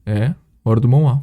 É, hora do Mão A.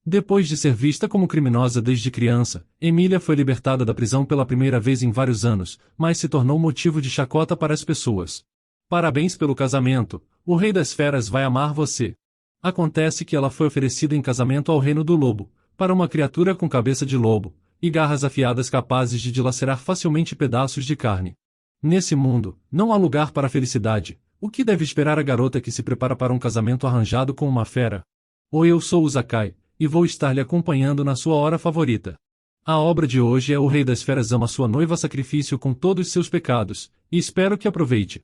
Depois de ser vista como criminosa desde criança, Emília foi libertada da prisão pela primeira vez em vários anos, mas se tornou motivo de chacota para as pessoas. Parabéns pelo casamento, o Rei das Feras vai amar você. Acontece que ela foi oferecida em casamento ao Reino do Lobo, para uma criatura com cabeça de lobo, e garras afiadas capazes de dilacerar facilmente pedaços de carne. Nesse mundo, não há lugar para a felicidade. O que deve esperar a garota que se prepara para um casamento arranjado com uma fera? Oi, eu sou o Zakai, e vou estar lhe acompanhando na sua hora favorita. A obra de hoje é O Rei das Feras ama sua noiva a sacrifício com todos seus pecados, e espero que aproveite.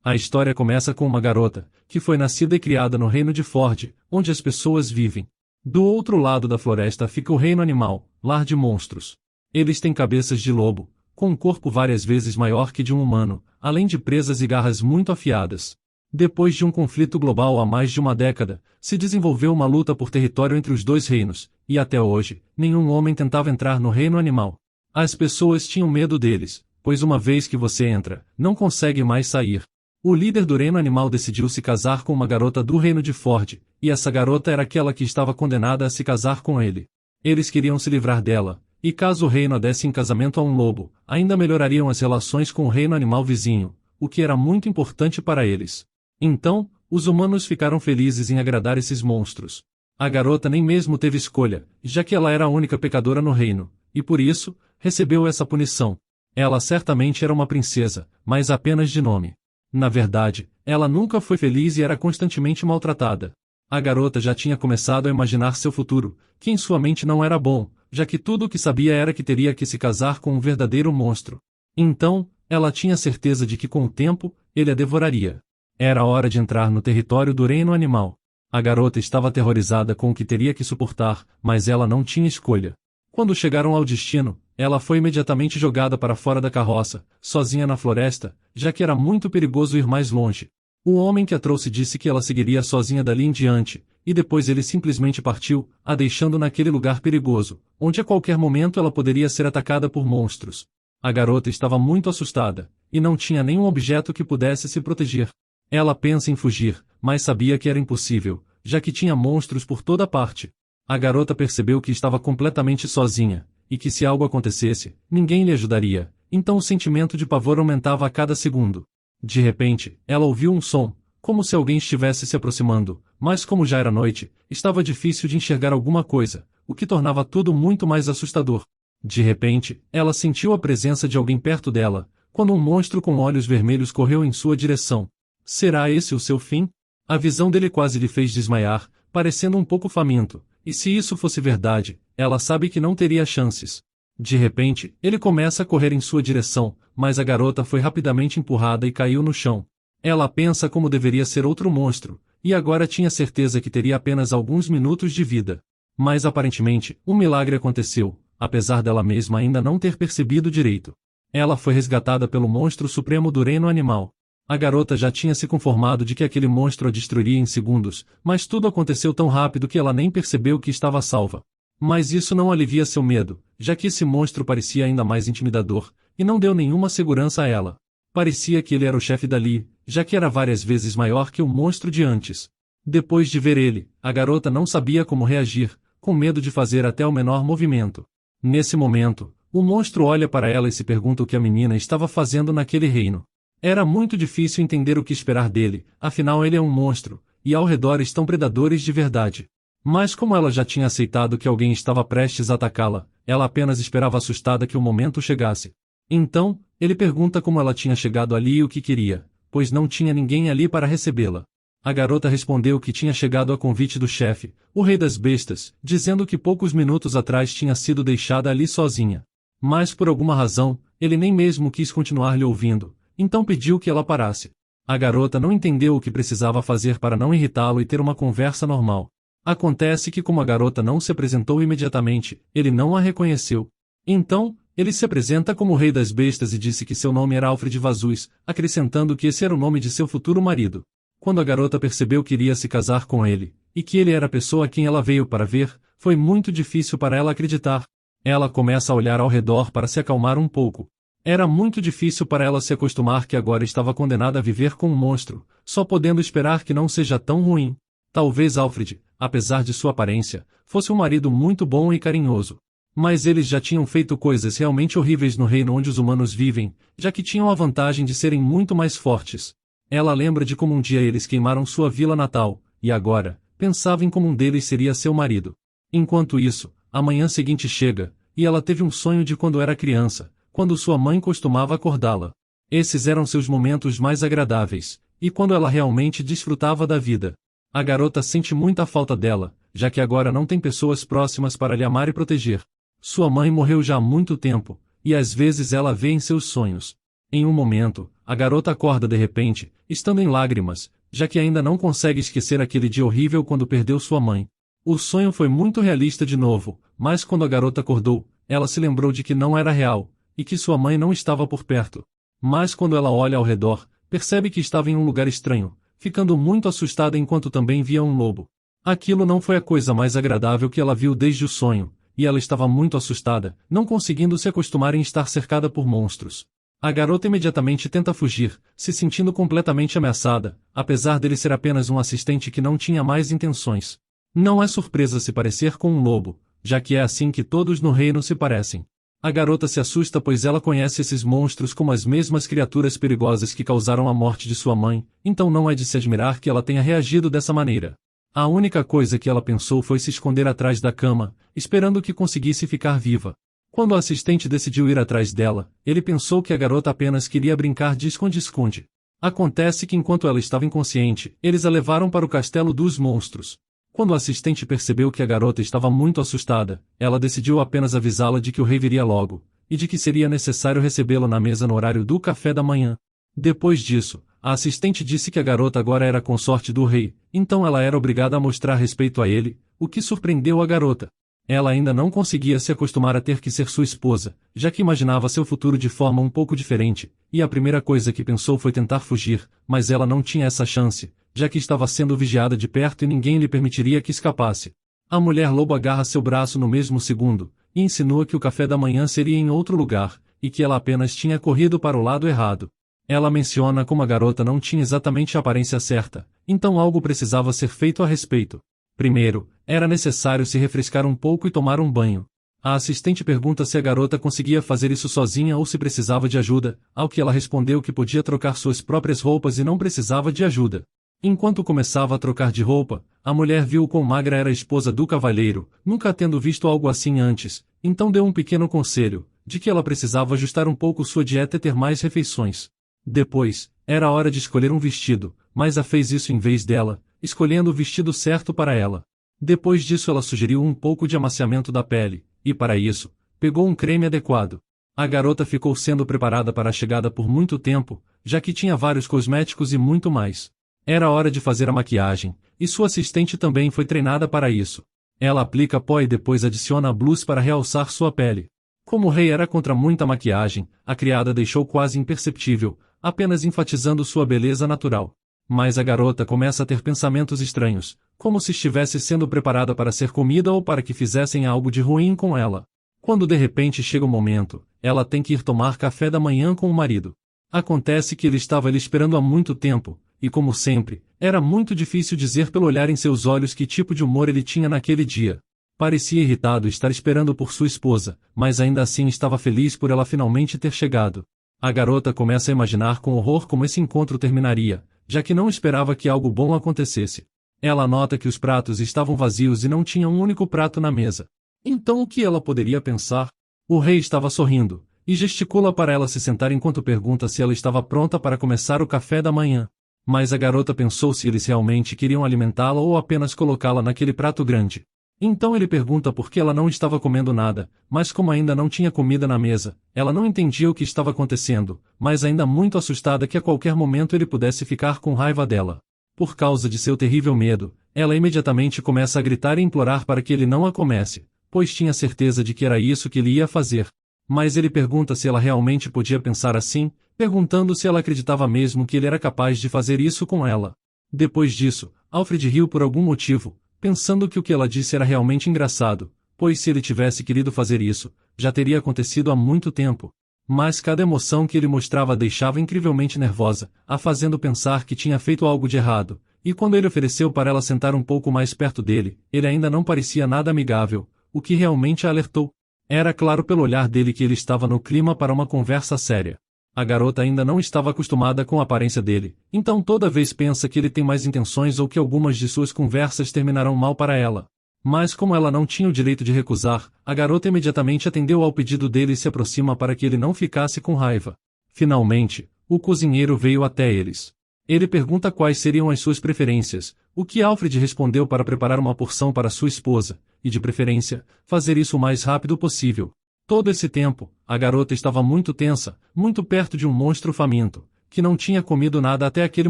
A história começa com uma garota, que foi nascida e criada no reino de Ford, onde as pessoas vivem. Do outro lado da floresta fica o reino animal, lar de monstros. Eles têm cabeças de lobo, com um corpo várias vezes maior que de um humano, além de presas e garras muito afiadas. Depois de um conflito global há mais de uma década, se desenvolveu uma luta por território entre os dois reinos, e até hoje, nenhum homem tentava entrar no reino animal. As pessoas tinham medo deles, pois uma vez que você entra, não consegue mais sair. O líder do reino animal decidiu se casar com uma garota do reino de Ford, e essa garota era aquela que estava condenada a se casar com ele. Eles queriam se livrar dela, e caso o reino a desse em casamento a um lobo, ainda melhorariam as relações com o reino animal vizinho, o que era muito importante para eles. Então, os humanos ficaram felizes em agradar esses monstros. A garota nem mesmo teve escolha, já que ela era a única pecadora no reino, e por isso, recebeu essa punição. Ela certamente era uma princesa, mas apenas de nome. Na verdade, ela nunca foi feliz e era constantemente maltratada. A garota já tinha começado a imaginar seu futuro, que em sua mente não era bom, já que tudo o que sabia era que teria que se casar com um verdadeiro monstro. Então, ela tinha certeza de que com o tempo, ele a devoraria. Era hora de entrar no território do reino animal. A garota estava aterrorizada com o que teria que suportar, mas ela não tinha escolha. Quando chegaram ao destino, ela foi imediatamente jogada para fora da carroça, sozinha na floresta, já que era muito perigoso ir mais longe. O homem que a trouxe disse que ela seguiria sozinha dali em diante, e depois ele simplesmente partiu, a deixando naquele lugar perigoso, onde a qualquer momento ela poderia ser atacada por monstros. A garota estava muito assustada, e não tinha nenhum objeto que pudesse se proteger. Ela pensa em fugir, mas sabia que era impossível, já que tinha monstros por toda parte. A garota percebeu que estava completamente sozinha, e que se algo acontecesse, ninguém lhe ajudaria, então o sentimento de pavor aumentava a cada segundo. De repente, ela ouviu um som, como se alguém estivesse se aproximando, mas como já era noite, estava difícil de enxergar alguma coisa, o que tornava tudo muito mais assustador. De repente, ela sentiu a presença de alguém perto dela, quando um monstro com olhos vermelhos correu em sua direção. Será esse o seu fim? A visão dele quase lhe fez desmaiar, parecendo um pouco faminto, e se isso fosse verdade, ela sabe que não teria chances. De repente, ele começa a correr em sua direção, mas a garota foi rapidamente empurrada e caiu no chão. Ela pensa como deveria ser outro monstro, e agora tinha certeza que teria apenas alguns minutos de vida. Mas aparentemente, um milagre aconteceu, apesar dela mesma ainda não ter percebido direito. Ela foi resgatada pelo monstro supremo do reino animal. A garota já tinha se conformado de que aquele monstro a destruiria em segundos, mas tudo aconteceu tão rápido que ela nem percebeu que estava salva. Mas isso não alivia seu medo, já que esse monstro parecia ainda mais intimidador, e não deu nenhuma segurança a ela. Parecia que ele era o chefe dali, já que era várias vezes maior que o monstro de antes. Depois de ver ele, a garota não sabia como reagir, com medo de fazer até o menor movimento. Nesse momento, o monstro olha para ela e se pergunta o que a menina estava fazendo naquele reino. Era muito difícil entender o que esperar dele, afinal ele é um monstro, e ao redor estão predadores de verdade. Mas como ela já tinha aceitado que alguém estava prestes a atacá-la, ela apenas esperava assustada que o momento chegasse. Então, ele pergunta como ela tinha chegado ali e o que queria, pois não tinha ninguém ali para recebê-la. A garota respondeu que tinha chegado a convite do chefe, o Rei das Bestas, dizendo que poucos minutos atrás tinha sido deixada ali sozinha. Mas por alguma razão, ele nem mesmo quis continuar lhe ouvindo, então pediu que ela parasse. A garota não entendeu o que precisava fazer para não irritá-lo e ter uma conversa normal. Acontece que como a garota não se apresentou imediatamente, ele não a reconheceu. Então, ele se apresenta como o Rei das Bestas e disse que seu nome era Alfred Vazuz, acrescentando que esse era o nome de seu futuro marido. Quando a garota percebeu que iria se casar com ele, e que ele era a pessoa a quem ela veio para ver, foi muito difícil para ela acreditar. Ela começa a olhar ao redor para se acalmar um pouco. Era muito difícil para ela se acostumar que agora estava condenada a viver com um monstro, só podendo esperar que não seja tão ruim. Talvez Alfred, apesar de sua aparência, fosse um marido muito bom e carinhoso. Mas eles já tinham feito coisas realmente horríveis no reino onde os humanos vivem, já que tinham a vantagem de serem muito mais fortes. Ela lembra de como um dia eles queimaram sua vila natal, e agora, pensava em como um deles seria seu marido. Enquanto isso, a manhã seguinte chega, e ela teve um sonho de quando era criança, quando sua mãe costumava acordá-la. Esses eram seus momentos mais agradáveis, e quando ela realmente desfrutava da vida. A garota sente muita falta dela, já que agora não tem pessoas próximas para lhe amar e proteger. Sua mãe morreu já há muito tempo, e às vezes ela vê em seus sonhos. Em um momento, a garota acorda de repente, estando em lágrimas, já que ainda não consegue esquecer aquele dia horrível quando perdeu sua mãe. O sonho foi muito realista de novo, mas quando a garota acordou, ela se lembrou de que não era real, e que sua mãe não estava por perto. Mas quando ela olha ao redor, percebe que estava em um lugar estranho, ficando muito assustada enquanto também via um lobo. Aquilo não foi a coisa mais agradável que ela viu desde o sonho, e ela estava muito assustada, não conseguindo se acostumar em estar cercada por monstros. A garota imediatamente tenta fugir, se sentindo completamente ameaçada, apesar dele ser apenas um assistente que não tinha mais intenções. Não é surpresa se parecer com um lobo, já que é assim que todos no reino se parecem. A garota se assusta pois ela conhece esses monstros como as mesmas criaturas perigosas que causaram a morte de sua mãe, então não é de se admirar que ela tenha reagido dessa maneira. A única coisa que ela pensou foi se esconder atrás da cama, esperando que conseguisse ficar viva. Quando o assistente decidiu ir atrás dela, ele pensou que a garota apenas queria brincar de esconde-esconde. Acontece que enquanto ela estava inconsciente, eles a levaram para o castelo dos monstros. Quando o assistente percebeu que a garota estava muito assustada, ela decidiu apenas avisá-la de que o rei viria logo, e de que seria necessário recebê-la na mesa no horário do café da manhã. Depois disso, a assistente disse que a garota agora era consorte do rei, então ela era obrigada a mostrar respeito a ele, o que surpreendeu a garota. Ela ainda não conseguia se acostumar a ter que ser sua esposa, já que imaginava seu futuro de forma um pouco diferente, e a primeira coisa que pensou foi tentar fugir, mas ela não tinha essa chance, já que estava sendo vigiada de perto e ninguém lhe permitiria que escapasse. A mulher-lobo agarra seu braço no mesmo segundo, e insinua que o café da manhã seria em outro lugar, e que ela apenas tinha corrido para o lado errado. Ela menciona como a garota não tinha exatamente a aparência certa, então algo precisava ser feito a respeito. Primeiro, era necessário se refrescar um pouco e tomar um banho. A assistente pergunta se a garota conseguia fazer isso sozinha ou se precisava de ajuda, ao que ela respondeu que podia trocar suas próprias roupas e não precisava de ajuda. Enquanto começava a trocar de roupa, a mulher viu quão magra era a esposa do cavalheiro, nunca tendo visto algo assim antes, então deu um pequeno conselho, de que ela precisava ajustar um pouco sua dieta e ter mais refeições. Depois, era hora de escolher um vestido, mas a fez isso em vez dela, escolhendo o vestido certo para ela. Depois disso ela sugeriu um pouco de amaciamento da pele, e para isso, pegou um creme adequado. A garota ficou sendo preparada para a chegada por muito tempo, já que tinha vários cosméticos e muito mais. Era hora de fazer a maquiagem, e sua assistente também foi treinada para isso. Ela aplica pó e depois adiciona a blush para realçar sua pele. Como o rei era contra muita maquiagem, a criada deixou quase imperceptível, apenas enfatizando sua beleza natural. Mas a garota começa a ter pensamentos estranhos, como se estivesse sendo preparada para ser comida ou para que fizessem algo de ruim com ela. Quando de repente chega o momento, ela tem que ir tomar café da manhã com o marido. Acontece que ele estava ali esperando há muito tempo, e como sempre, era muito difícil dizer pelo olhar em seus olhos que tipo de humor ele tinha naquele dia. Parecia irritado estar esperando por sua esposa, mas ainda assim estava feliz por ela finalmente ter chegado. A garota começa a imaginar com horror como esse encontro terminaria, já que não esperava que algo bom acontecesse. Ela nota que os pratos estavam vazios e não tinha um único prato na mesa. Então o que ela poderia pensar? O rei estava sorrindo, e gesticula para ela se sentar enquanto pergunta se ela estava pronta para começar o café da manhã. Mas a garota pensou se eles realmente queriam alimentá-la ou apenas colocá-la naquele prato grande. Então ele pergunta por que ela não estava comendo nada, mas como ainda não tinha comida na mesa, ela não entendia o que estava acontecendo, mas ainda muito assustada que a qualquer momento ele pudesse ficar com raiva dela. Por causa de seu terrível medo, ela imediatamente começa a gritar e implorar para que ele não a comesse, pois tinha certeza de que era isso que ele ia fazer. Mas ele pergunta se ela realmente podia pensar assim, perguntando se ela acreditava mesmo que ele era capaz de fazer isso com ela. Depois disso, Alfred riu por algum motivo, pensando que o que ela disse era realmente engraçado, pois se ele tivesse querido fazer isso, já teria acontecido há muito tempo. Mas cada emoção que ele mostrava a deixava incrivelmente nervosa, a fazendo pensar que tinha feito algo de errado, E quando ele ofereceu para ela sentar um pouco mais perto dele, ele ainda não parecia nada amigável, o que realmente a alertou. Era claro pelo olhar dele que ele estava no clima para uma conversa séria. A garota ainda não estava acostumada com a aparência dele, então toda vez pensa que ele tem mais intenções ou que algumas de suas conversas terminarão mal para ela. Mas como ela não tinha o direito de recusar, a garota imediatamente atendeu ao pedido dele e se aproxima para que ele não ficasse com raiva. Finalmente, o cozinheiro veio até eles. Ele pergunta quais seriam as suas preferências, o que Alfred respondeu para preparar uma porção para sua esposa, e de preferência, fazer isso o mais rápido possível. Todo esse tempo, a garota estava muito tensa, muito perto de um monstro faminto, que não tinha comido nada até aquele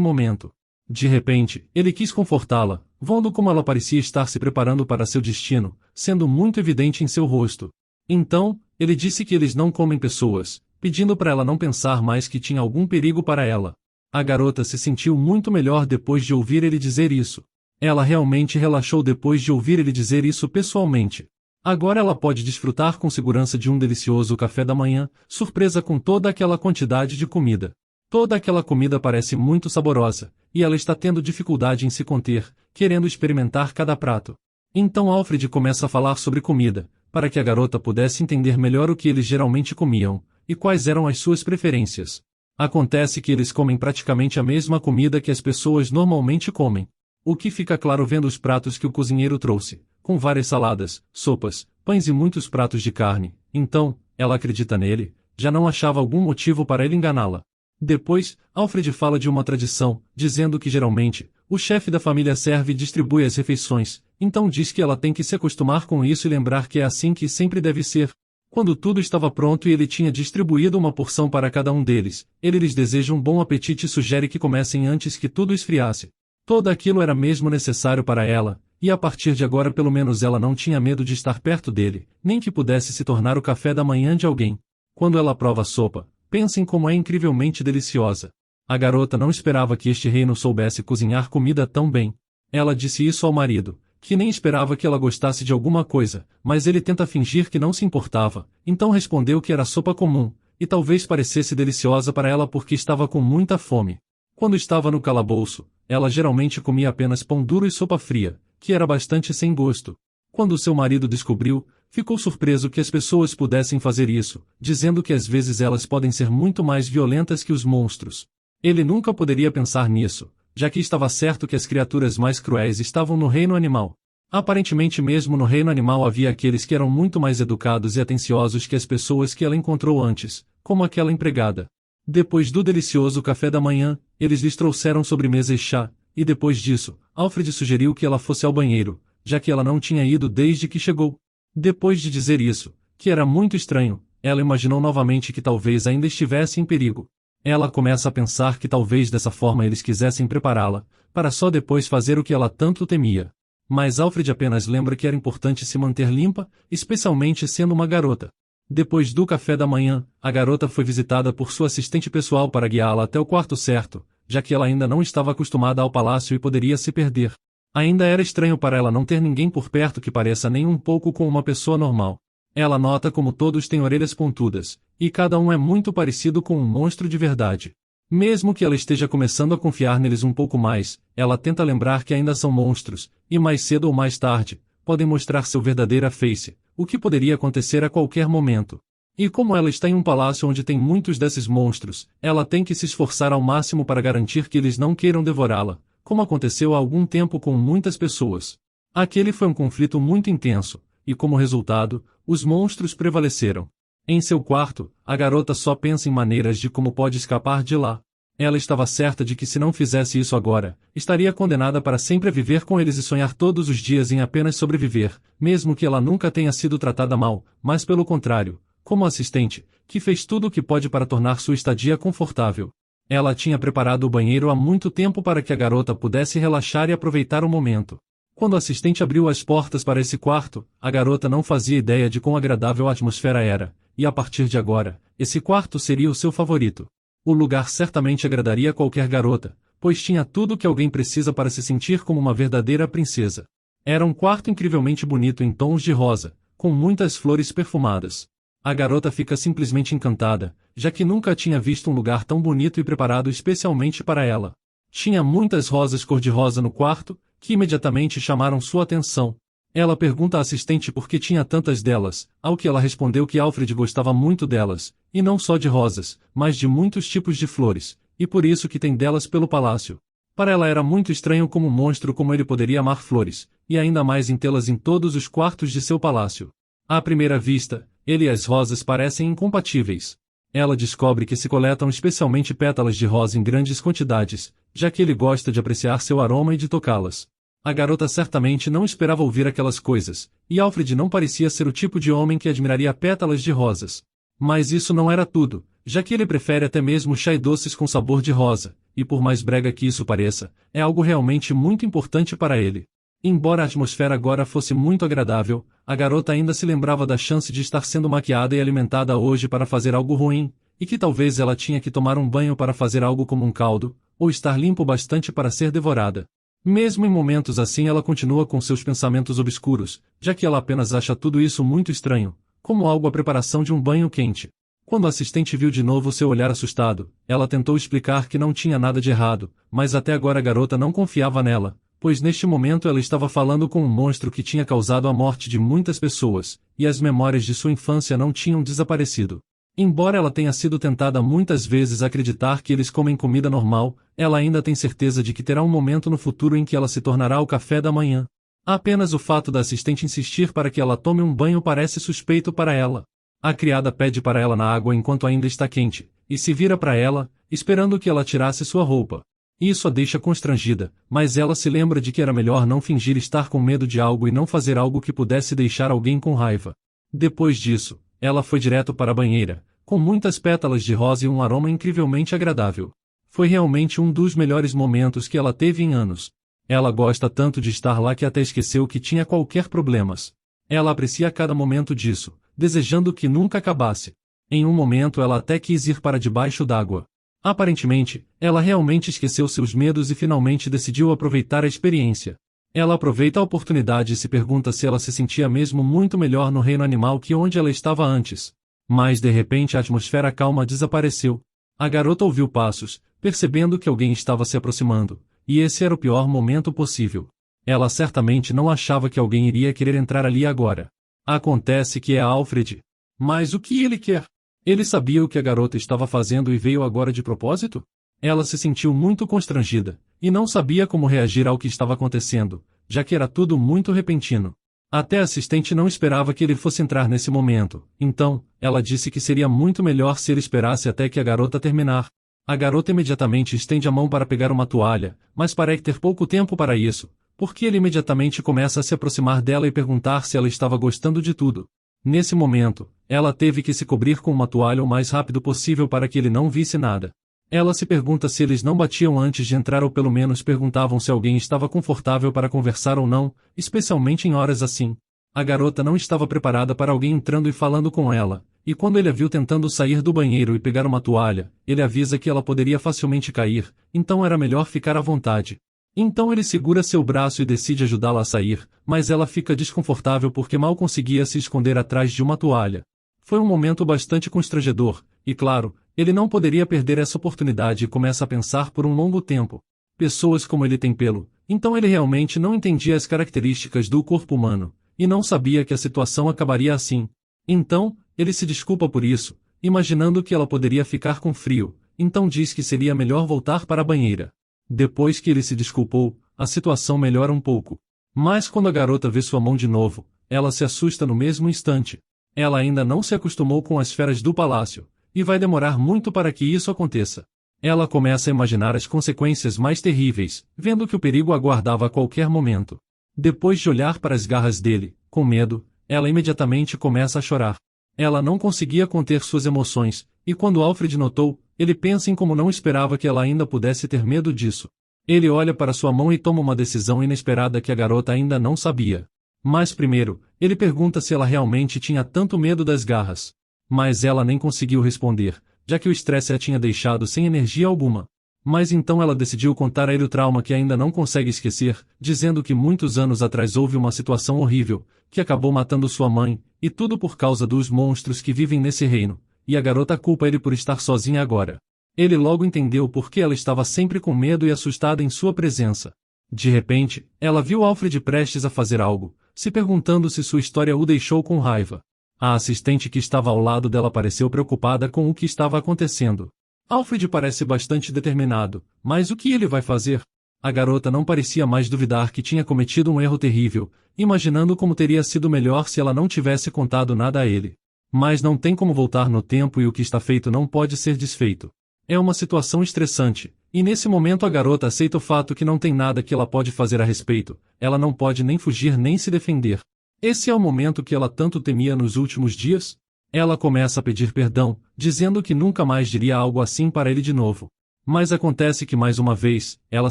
momento. De repente, ele quis confortá-la, vendo como ela parecia estar se preparando para seu destino, sendo muito evidente em seu rosto. Então, ele disse que eles não comem pessoas, pedindo para ela não pensar mais que tinha algum perigo para ela. A garota se sentiu muito melhor depois de ouvir ele dizer isso. Ela realmente relaxou depois de ouvir ele dizer isso pessoalmente. Agora ela pode desfrutar com segurança de um delicioso café da manhã, surpresa com toda aquela quantidade de comida. Toda aquela comida parece muito saborosa, e ela está tendo dificuldade em se conter, querendo experimentar cada prato. Então Alfred começa a falar sobre comida, para que a garota pudesse entender melhor o que eles geralmente comiam, e quais eram as suas preferências. Acontece que eles comem praticamente a mesma comida que as pessoas normalmente comem. O que fica claro vendo os pratos que o cozinheiro trouxe, com várias saladas, sopas, pães e muitos pratos de carne. Então, ela acredita nele, já não achava algum motivo para ele enganá-la. Depois, Alfred fala de uma tradição, dizendo que geralmente, o chefe da família serve e distribui as refeições, então diz que ela tem que se acostumar com isso e lembrar que é assim que sempre deve ser. Quando tudo estava pronto e ele tinha distribuído uma porção para cada um deles, ele lhes deseja um bom apetite e sugere que comecem antes que tudo esfriasse. Tudo aquilo era mesmo necessário para ela, e a partir de agora pelo menos ela não tinha medo de estar perto dele, nem que pudesse se tornar o café da manhã de alguém. Quando ela prova a sopa, pensem como é incrivelmente deliciosa. A garota não esperava que este reino soubesse cozinhar comida tão bem. Ela disse isso ao marido, que nem esperava que ela gostasse de alguma coisa, mas ele tenta fingir que não se importava, então respondeu que era sopa comum, e talvez parecesse deliciosa para ela porque estava com muita fome. Quando estava no calabouço, ela geralmente comia apenas pão duro e sopa fria, que era bastante sem gosto. Quando seu marido descobriu, ficou surpreso que as pessoas pudessem fazer isso, dizendo que às vezes elas podem ser muito mais violentas que os monstros. Ele nunca poderia pensar nisso, já que estava certo que as criaturas mais cruéis estavam no reino animal. Aparentemente mesmo no reino animal havia aqueles que eram muito mais educados e atenciosos que as pessoas que ela encontrou antes, como aquela empregada. Depois do delicioso café da manhã, eles lhes trouxeram sobremesa e chá, e depois disso, Alfred sugeriu que ela fosse ao banheiro, já que ela não tinha ido desde que chegou. Depois de dizer isso, que era muito estranho, ela imaginou novamente que talvez ainda estivesse em perigo. Ela começa a pensar que talvez dessa forma eles quisessem prepará-la, para só depois fazer o que ela tanto temia. Mas Alfred apenas lembra que era importante se manter limpa, especialmente sendo uma garota. Depois do café da manhã, a garota foi visitada por sua assistente pessoal para guiá-la até o quarto certo, já que ela ainda não estava acostumada ao palácio e poderia se perder. Ainda era estranho para ela não ter ninguém por perto que pareça nem um pouco com uma pessoa normal. Ela nota como todos têm orelhas pontudas, e cada um é muito parecido com um monstro de verdade. Mesmo que ela esteja começando a confiar neles um pouco mais, ela tenta lembrar que ainda são monstros, e mais cedo ou mais tarde, podem mostrar seu verdadeira face, o que poderia acontecer a qualquer momento. E como ela está em um palácio onde tem muitos desses monstros, ela tem que se esforçar ao máximo para garantir que eles não queiram devorá-la, como aconteceu há algum tempo com muitas pessoas. Aquele foi um conflito muito intenso, e como resultado, os monstros prevaleceram. Em seu quarto, a garota só pensa em maneiras de como pode escapar de lá. Ela estava certa de que se não fizesse isso agora, estaria condenada para sempre a viver com eles e sonhar todos os dias em apenas sobreviver, mesmo que ela nunca tenha sido tratada mal, mas pelo contrário, como assistente, que fez tudo o que pode para tornar sua estadia confortável. Ela tinha preparado o banheiro há muito tempo para que a garota pudesse relaxar e aproveitar o momento. Quando a assistente abriu as portas para esse quarto, a garota não fazia ideia de quão agradável a atmosfera era, e a partir de agora, esse quarto seria o seu favorito. O lugar certamente agradaria a qualquer garota, pois tinha tudo o que alguém precisa para se sentir como uma verdadeira princesa. Era um quarto incrivelmente bonito em tons de rosa, com muitas flores perfumadas. A garota fica simplesmente encantada, já que nunca tinha visto um lugar tão bonito e preparado especialmente para ela. Tinha muitas rosas cor-de-rosa no quarto, que imediatamente chamaram sua atenção. Ela pergunta à assistente por que tinha tantas delas, ao que ela respondeu que Alfred gostava muito delas, e não só de rosas, mas de muitos tipos de flores, e por isso que tem delas pelo palácio. Para ela era muito estranho como um monstro como ele poderia amar flores, e ainda mais em tê-las em todos os quartos de seu palácio. À primeira vista, ele e as rosas parecem incompatíveis. Ela descobre que se coletam especialmente pétalas de rosa em grandes quantidades, já que ele gosta de apreciar seu aroma e de tocá-las. A garota certamente não esperava ouvir aquelas coisas, e Alfred não parecia ser o tipo de homem que admiraria pétalas de rosas. Mas isso não era tudo, já que ele prefere até mesmo chá e doces com sabor de rosa, e por mais brega que isso pareça, é algo realmente muito importante para ele. Embora a atmosfera agora fosse muito agradável, a garota ainda se lembrava da chance de estar sendo maquiada e alimentada hoje para fazer algo ruim, e que talvez ela tinha que tomar um banho para fazer algo como um caldo, ou estar limpo bastante para ser devorada. Mesmo em momentos assim ela continua com seus pensamentos obscuros, já que ela apenas acha tudo isso muito estranho, como algo a preparação de um banho quente. Quando a assistente viu de novo seu olhar assustado, ela tentou explicar que não tinha nada de errado, mas até agora a garota não confiava nela, pois neste momento ela estava falando com um monstro que tinha causado a morte de muitas pessoas, e as memórias de sua infância não tinham desaparecido. Embora ela tenha sido tentada muitas vezes a acreditar que eles comem comida normal, ela ainda tem certeza de que terá um momento no futuro em que ela se tornará o café da manhã. Apenas o fato da assistente insistir para que ela tome um banho parece suspeito para ela. A criada pede para ela na água enquanto ainda está quente, e se vira para ela, esperando que ela tirasse sua roupa. Isso a deixa constrangida, mas ela se lembra de que era melhor não fingir estar com medo de algo e não fazer algo que pudesse deixar alguém com raiva. Depois disso, ela foi direto para a banheira, com muitas pétalas de rosa e um aroma incrivelmente agradável. Foi realmente um dos melhores momentos que ela teve em anos. Ela gosta tanto de estar lá que até esqueceu que tinha qualquer problemas. Ela aprecia cada momento disso, desejando que nunca acabasse. Em um momento ela até quis ir para debaixo d'água. Aparentemente, ela realmente esqueceu seus medos e finalmente decidiu aproveitar a experiência. Ela aproveita a oportunidade e se pergunta se ela se sentia mesmo muito melhor no reino animal que onde ela estava antes. Mas de repente a atmosfera calma desapareceu. A garota ouviu passos, percebendo que alguém estava se aproximando, e esse era o pior momento possível. Ela certamente não achava que alguém iria querer entrar ali agora. Acontece que é Alfred. Mas o que ele quer? Ele sabia o que a garota estava fazendo e veio agora de propósito? Ela se sentiu muito constrangida, e não sabia como reagir ao que estava acontecendo, já que era tudo muito repentino. Até a assistente não esperava que ele fosse entrar nesse momento, então, ela disse que seria muito melhor se ele esperasse até que a garota terminar. A garota imediatamente estende a mão para pegar uma toalha, mas parece ter pouco tempo para isso, porque ele imediatamente começa a se aproximar dela e perguntar se ela estava gostando de tudo. Nesse momento, ela teve que se cobrir com uma toalha o mais rápido possível para que ele não visse nada. Ela se pergunta se eles não batiam antes de entrar ou pelo menos perguntavam se alguém estava confortável para conversar ou não, especialmente em horas assim. A garota não estava preparada para alguém entrando e falando com ela, e quando ele a viu tentando sair do banheiro e pegar uma toalha, ele avisa que ela poderia facilmente cair, então era melhor ficar à vontade. Então ele segura seu braço e decide ajudá-la a sair, mas ela fica desconfortável porque mal conseguia se esconder atrás de uma toalha. Foi um momento bastante constrangedor, e claro, ele não poderia perder essa oportunidade e começa a pensar por um longo tempo. Pessoas como ele têm pelo, então ele realmente não entendia as características do corpo humano, e não sabia que a situação acabaria assim. Então, ele se desculpa por isso, imaginando que ela poderia ficar com frio, então diz que seria melhor voltar para a banheira. Depois que ele se desculpou, a situação melhora um pouco. Mas quando a garota vê sua mão de novo, ela se assusta no mesmo instante. Ela ainda não se acostumou com as feras do palácio, e vai demorar muito para que isso aconteça. Ela começa a imaginar as consequências mais terríveis, vendo que o perigo aguardava a qualquer momento. Depois de olhar para as garras dele, com medo, ela imediatamente começa a chorar. Ela não conseguia conter suas emoções, e quando Alfred notou, ele pensa em como não esperava que ela ainda pudesse ter medo disso. Ele olha para sua mão e toma uma decisão inesperada que a garota ainda não sabia. Mas primeiro, ele pergunta se ela realmente tinha tanto medo das garras. Mas ela nem conseguiu responder, já que o estresse a tinha deixado sem energia alguma. Mas então ela decidiu contar a ele o trauma que ainda não consegue esquecer, dizendo que muitos anos atrás houve uma situação horrível, que acabou matando sua mãe, e tudo por causa dos monstros que vivem nesse reino, e a garota culpa ele por estar sozinha agora. Ele logo entendeu por que ela estava sempre com medo e assustada em sua presença. De repente, ela viu Alfred prestes a fazer algo, se perguntando se sua história o deixou com raiva. A assistente que estava ao lado dela pareceu preocupada com o que estava acontecendo. Alfred parece bastante determinado, mas o que ele vai fazer? A garota não parecia mais duvidar que tinha cometido um erro terrível, imaginando como teria sido melhor se ela não tivesse contado nada a ele. Mas não tem como voltar no tempo e o que está feito não pode ser desfeito. É uma situação estressante, e nesse momento a garota aceita o fato que não tem nada que ela pode fazer a respeito, ela não pode nem fugir nem se defender. Esse é o momento que ela tanto temia nos últimos dias? Ela começa a pedir perdão, dizendo que nunca mais diria algo assim para ele de novo. Mas acontece que mais uma vez, ela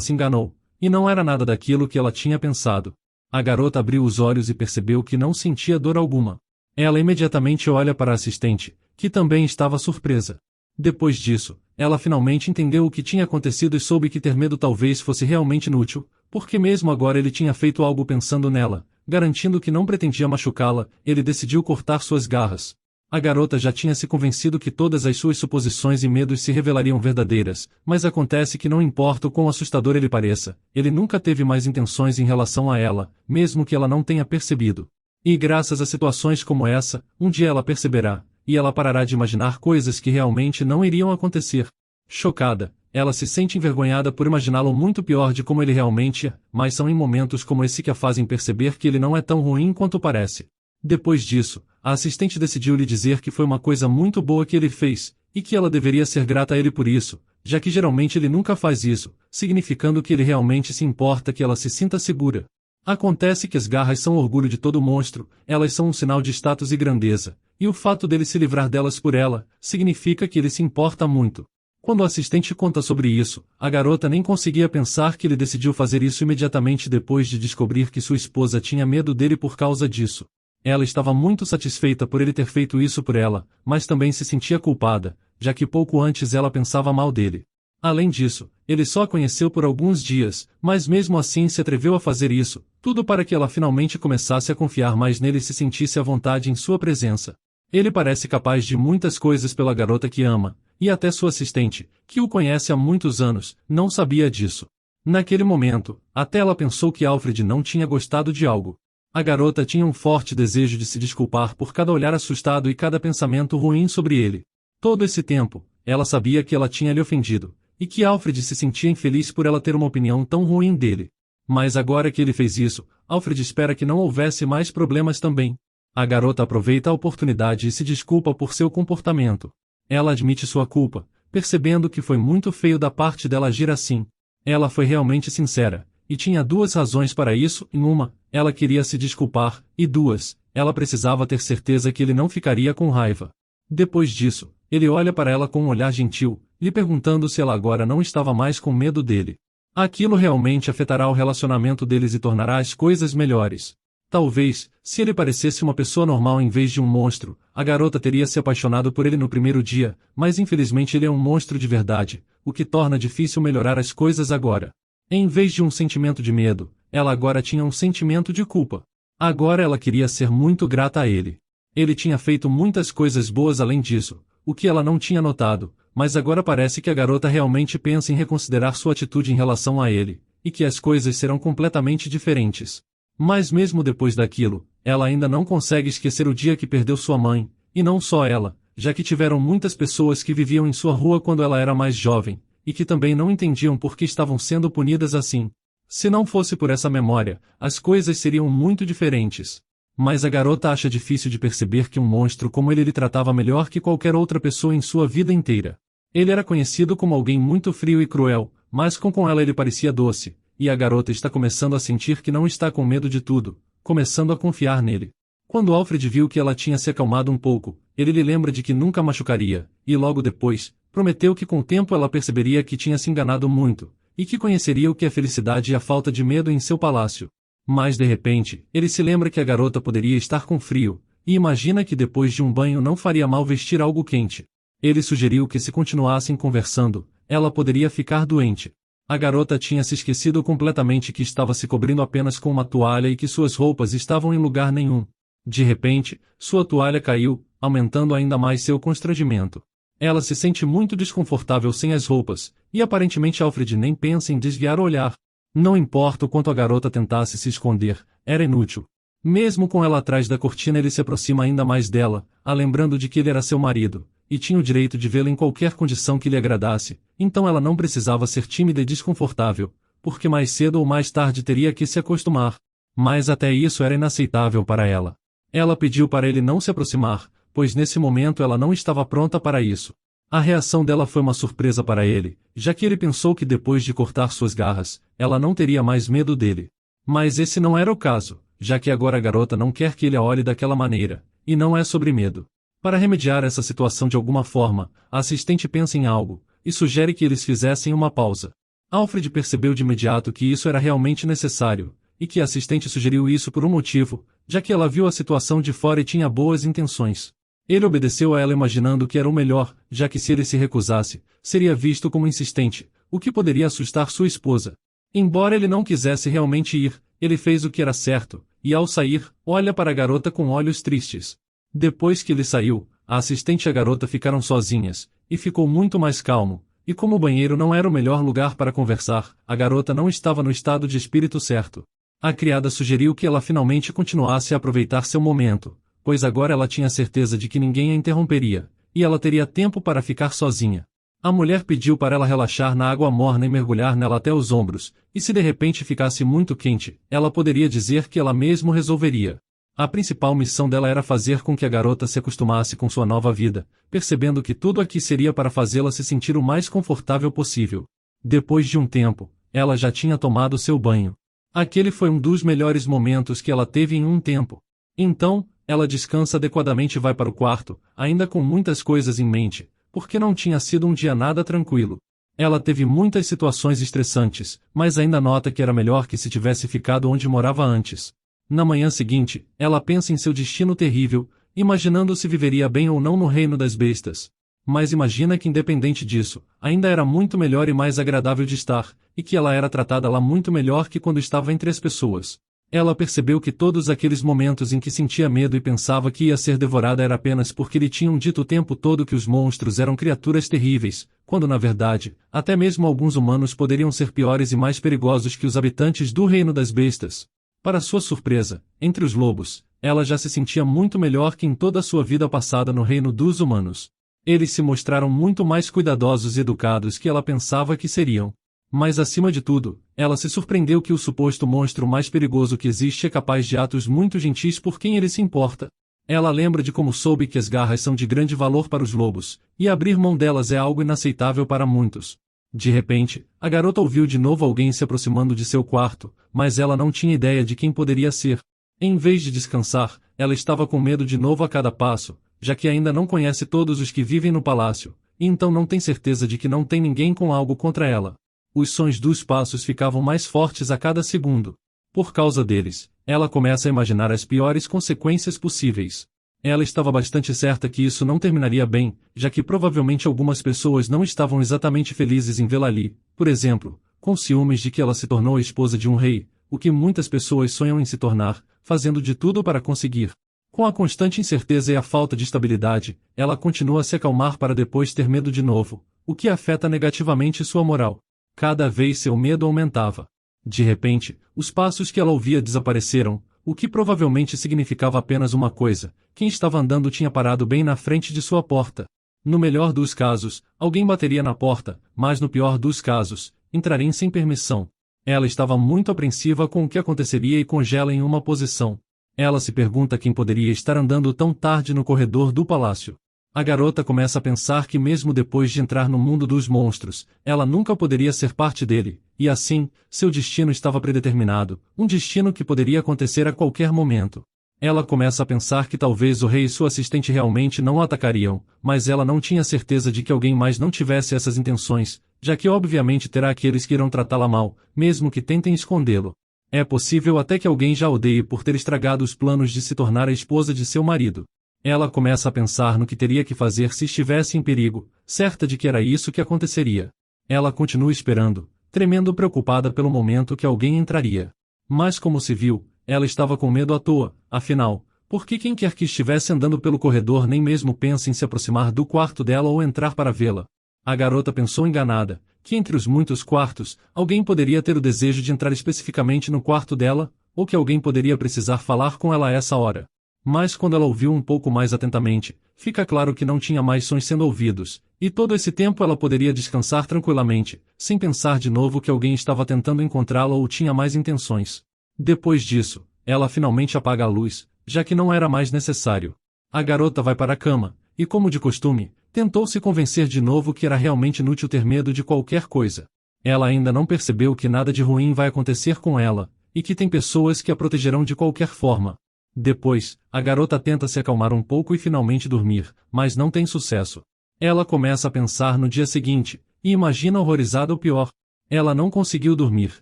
se enganou, e não era nada daquilo que ela tinha pensado. A garota abriu os olhos e percebeu que não sentia dor alguma. Ela imediatamente olha para a assistente, que também estava surpresa. Depois disso, ela finalmente entendeu o que tinha acontecido e soube que ter medo talvez fosse realmente inútil, porque mesmo agora ele tinha feito algo pensando nela, garantindo que não pretendia machucá-la, ele decidiu cortar suas garras. A garota já tinha se convencido que todas as suas suposições e medos se revelariam verdadeiras, mas acontece que não importa o quão assustador ele pareça, ele nunca teve mais intenções em relação a ela, mesmo que ela não tenha percebido. E graças a situações como essa, um dia ela perceberá, e ela parará de imaginar coisas que realmente não iriam acontecer. Chocada, ela se sente envergonhada por imaginá-lo muito pior de como ele realmente é, mas são em momentos como esse que a fazem perceber que ele não é tão ruim quanto parece. Depois disso, a assistente decidiu lhe dizer que foi uma coisa muito boa que ele fez, e que ela deveria ser grata a ele por isso, já que geralmente ele nunca faz isso, significando que ele realmente se importa que ela se sinta segura. Acontece que as garras são o orgulho de todo monstro, elas são um sinal de status e grandeza, e o fato dele se livrar delas por ela, significa que ele se importa muito. Quando o assistente conta sobre isso, a garota nem conseguia pensar que ele decidiu fazer isso imediatamente depois de descobrir que sua esposa tinha medo dele por causa disso. Ela estava muito satisfeita por ele ter feito isso por ela, mas também se sentia culpada, já que pouco antes ela pensava mal dele. Além disso, ele só a conheceu por alguns dias, mas mesmo assim se atreveu a fazer isso, tudo para que ela finalmente começasse a confiar mais nele e se sentisse à vontade em sua presença. Ele parece capaz de muitas coisas pela garota que ama, e até sua assistente, que o conhece há muitos anos, não sabia disso. Naquele momento, até ela pensou que Alfred não tinha gostado de algo. A garota tinha um forte desejo de se desculpar por cada olhar assustado e cada pensamento ruim sobre ele. Todo esse tempo, ela sabia que ela tinha lhe ofendido, e que Alfred se sentia infeliz por ela ter uma opinião tão ruim dele. Mas agora que ele fez isso, Alfred espera que não houvesse mais problemas também. A garota aproveita a oportunidade e se desculpa por seu comportamento. Ela admite sua culpa, percebendo que foi muito feio da parte dela agir assim. Ela foi realmente sincera, e tinha duas razões para isso, em uma, ela queria se desculpar, e duas, ela precisava ter certeza que ele não ficaria com raiva. Depois disso, ele olha para ela com um olhar gentil, lhe perguntando se ela agora não estava mais com medo dele. Aquilo realmente afetará o relacionamento deles e tornará as coisas melhores. Talvez, se ele parecesse uma pessoa normal em vez de um monstro, a garota teria se apaixonado por ele no primeiro dia, mas infelizmente ele é um monstro de verdade, o que torna difícil melhorar as coisas agora. Em vez de um sentimento de medo, ela agora tinha um sentimento de culpa. Agora ela queria ser muito grata a ele. Ele tinha feito muitas coisas boas além disso, o que ela não tinha notado, mas agora parece que a garota realmente pensa em reconsiderar sua atitude em relação a ele, e que as coisas serão completamente diferentes. Mas mesmo depois daquilo, ela ainda não consegue esquecer o dia que perdeu sua mãe, e não só ela, já que tiveram muitas pessoas que viviam em sua rua quando ela era mais jovem, e que também não entendiam por que estavam sendo punidas assim. Se não fosse por essa memória, as coisas seriam muito diferentes. Mas a garota acha difícil de perceber que um monstro como ele lhe tratava melhor que qualquer outra pessoa em sua vida inteira. Ele era conhecido como alguém muito frio e cruel, mas com ela ele parecia doce, e a garota está começando a sentir que não está com medo de tudo, começando a confiar nele. Quando Alfred viu que ela tinha se acalmado um pouco, ele lhe lembra de que nunca machucaria, e logo depois, prometeu que com o tempo ela perceberia que tinha se enganado muito, e que conheceria o que é felicidade e a falta de medo em seu palácio. Mas de repente, ele se lembra que a garota poderia estar com frio, e imagina que depois de um banho não faria mal vestir algo quente. Ele sugeriu que se continuassem conversando, ela poderia ficar doente. A garota tinha se esquecido completamente que estava se cobrindo apenas com uma toalha e que suas roupas estavam em lugar nenhum. De repente, sua toalha caiu, aumentando ainda mais seu constrangimento. Ela se sente muito desconfortável sem as roupas, e aparentemente Alfred nem pensa em desviar o olhar. Não importa o quanto a garota tentasse se esconder, era inútil. Mesmo com ela atrás da cortina, ele se aproxima ainda mais dela, a lembrando de que ele era seu marido, e tinha o direito de vê-la em qualquer condição que lhe agradasse, então ela não precisava ser tímida e desconfortável, porque mais cedo ou mais tarde teria que se acostumar. Mas até isso era inaceitável para ela. Ela pediu para ele não se aproximar, pois nesse momento ela não estava pronta para isso. A reação dela foi uma surpresa para ele, já que ele pensou que depois de cortar suas garras, ela não teria mais medo dele. Mas esse não era o caso, já que agora a garota não quer que ele a olhe daquela maneira, e não é sobre medo. Para remediar essa situação de alguma forma, a assistente pensa em algo, e sugere que eles fizessem uma pausa. Alfred percebeu de imediato que isso era realmente necessário, e que a assistente sugeriu isso por um motivo, já que ela viu a situação de fora e tinha boas intenções. Ele obedeceu a ela imaginando que era o melhor, já que se ele se recusasse, seria visto como insistente, o que poderia assustar sua esposa. Embora ele não quisesse realmente ir, ele fez o que era certo, e ao sair, olha para a garota com olhos tristes. Depois que ele saiu, a assistente e a garota ficaram sozinhas, e ficou muito mais calmo, e como o banheiro não era o melhor lugar para conversar, a garota não estava no estado de espírito certo. A criada sugeriu que ela finalmente continuasse a aproveitar seu momento, pois agora ela tinha certeza de que ninguém a interromperia, e ela teria tempo para ficar sozinha. A mulher pediu para ela relaxar na água morna e mergulhar nela até os ombros, e se de repente ficasse muito quente, ela poderia dizer que ela mesmo resolveria. A principal missão dela era fazer com que a garota se acostumasse com sua nova vida, percebendo que tudo aqui seria para fazê-la se sentir o mais confortável possível. Depois de um tempo, ela já tinha tomado seu banho. Aquele foi um dos melhores momentos que ela teve em um tempo. Então, ela descansa adequadamente e vai para o quarto, ainda com muitas coisas em mente, porque não tinha sido um dia nada tranquilo. Ela teve muitas situações estressantes, mas ainda nota que era melhor que se tivesse ficado onde morava antes. Na manhã seguinte, ela pensa em seu destino terrível, imaginando se viveria bem ou não no reino das bestas. Mas imagina que independente disso, ainda era muito melhor e mais agradável de estar, e que ela era tratada lá muito melhor que quando estava entre as pessoas. Ela percebeu que todos aqueles momentos em que sentia medo e pensava que ia ser devorada era apenas porque lhe tinham dito o tempo todo que os monstros eram criaturas terríveis, quando na verdade, até mesmo alguns humanos poderiam ser piores e mais perigosos que os habitantes do reino das bestas. Para sua surpresa, entre os lobos, ela já se sentia muito melhor que em toda a sua vida passada no reino dos humanos. Eles se mostraram muito mais cuidadosos e educados que ela pensava que seriam. Mas acima de tudo, ela se surpreendeu que o suposto monstro mais perigoso que existe é capaz de atos muito gentis por quem ele se importa. Ela lembra de como soube que as garras são de grande valor para os lobos, e abrir mão delas é algo inaceitável para muitos. De repente, a garota ouviu de novo alguém se aproximando de seu quarto, mas ela não tinha ideia de quem poderia ser. Em vez de descansar, ela estava com medo de novo a cada passo, já que ainda não conhece todos os que vivem no palácio, e então não tem certeza de que não tem ninguém com algo contra ela. Os sons dos passos ficavam mais fortes a cada segundo. Por causa deles, ela começa a imaginar as piores consequências possíveis. Ela estava bastante certa que isso não terminaria bem, já que provavelmente algumas pessoas não estavam exatamente felizes em vê-la ali, por exemplo, com ciúmes de que ela se tornou a esposa de um rei, o que muitas pessoas sonham em se tornar, fazendo de tudo para conseguir. Com a constante incerteza e a falta de estabilidade, ela continua a se acalmar para depois ter medo de novo, o que afeta negativamente sua moral. Cada vez seu medo aumentava. De repente, os passos que ela ouvia desapareceram, o que provavelmente significava apenas uma coisa: quem estava andando tinha parado bem na frente de sua porta. No melhor dos casos, alguém bateria na porta, mas no pior dos casos, entrariam sem permissão. Ela estava muito apreensiva com o que aconteceria e congela em uma posição. Ela se pergunta quem poderia estar andando tão tarde no corredor do palácio. A garota começa a pensar que mesmo depois de entrar no mundo dos monstros, ela nunca poderia ser parte dele, e assim, seu destino estava predeterminado, um destino que poderia acontecer a qualquer momento. Ela começa a pensar que talvez o rei e sua assistente realmente não o atacariam, mas ela não tinha certeza de que alguém mais não tivesse essas intenções, já que obviamente terá aqueles que irão tratá-la mal, mesmo que tentem escondê-lo. É possível até que alguém já odeie por ter estragado os planos de se tornar a esposa de seu marido. Ela começa a pensar no que teria que fazer se estivesse em perigo, certa de que era isso que aconteceria. Ela continua esperando, tremendo preocupada pelo momento que alguém entraria. Mas como se viu, ela estava com medo à toa, afinal, porque quem quer que estivesse andando pelo corredor nem mesmo pensa em se aproximar do quarto dela ou entrar para vê-la. A garota pensou enganada, que entre os muitos quartos, alguém poderia ter o desejo de entrar especificamente no quarto dela, ou que alguém poderia precisar falar com ela a essa hora. Mas quando ela ouviu um pouco mais atentamente, fica claro que não tinha mais sons sendo ouvidos, e todo esse tempo ela poderia descansar tranquilamente, sem pensar de novo que alguém estava tentando encontrá-la ou tinha mais intenções. Depois disso, ela finalmente apaga a luz, já que não era mais necessário. A garota vai para a cama, e como de costume, tentou se convencer de novo que era realmente inútil ter medo de qualquer coisa. Ela ainda não percebeu que nada de ruim vai acontecer com ela, e que tem pessoas que a protegerão de qualquer forma. Depois, a garota tenta se acalmar um pouco e finalmente dormir, mas não tem sucesso. Ela começa a pensar no dia seguinte, e imagina horrorizada o pior. Ela não conseguiu dormir,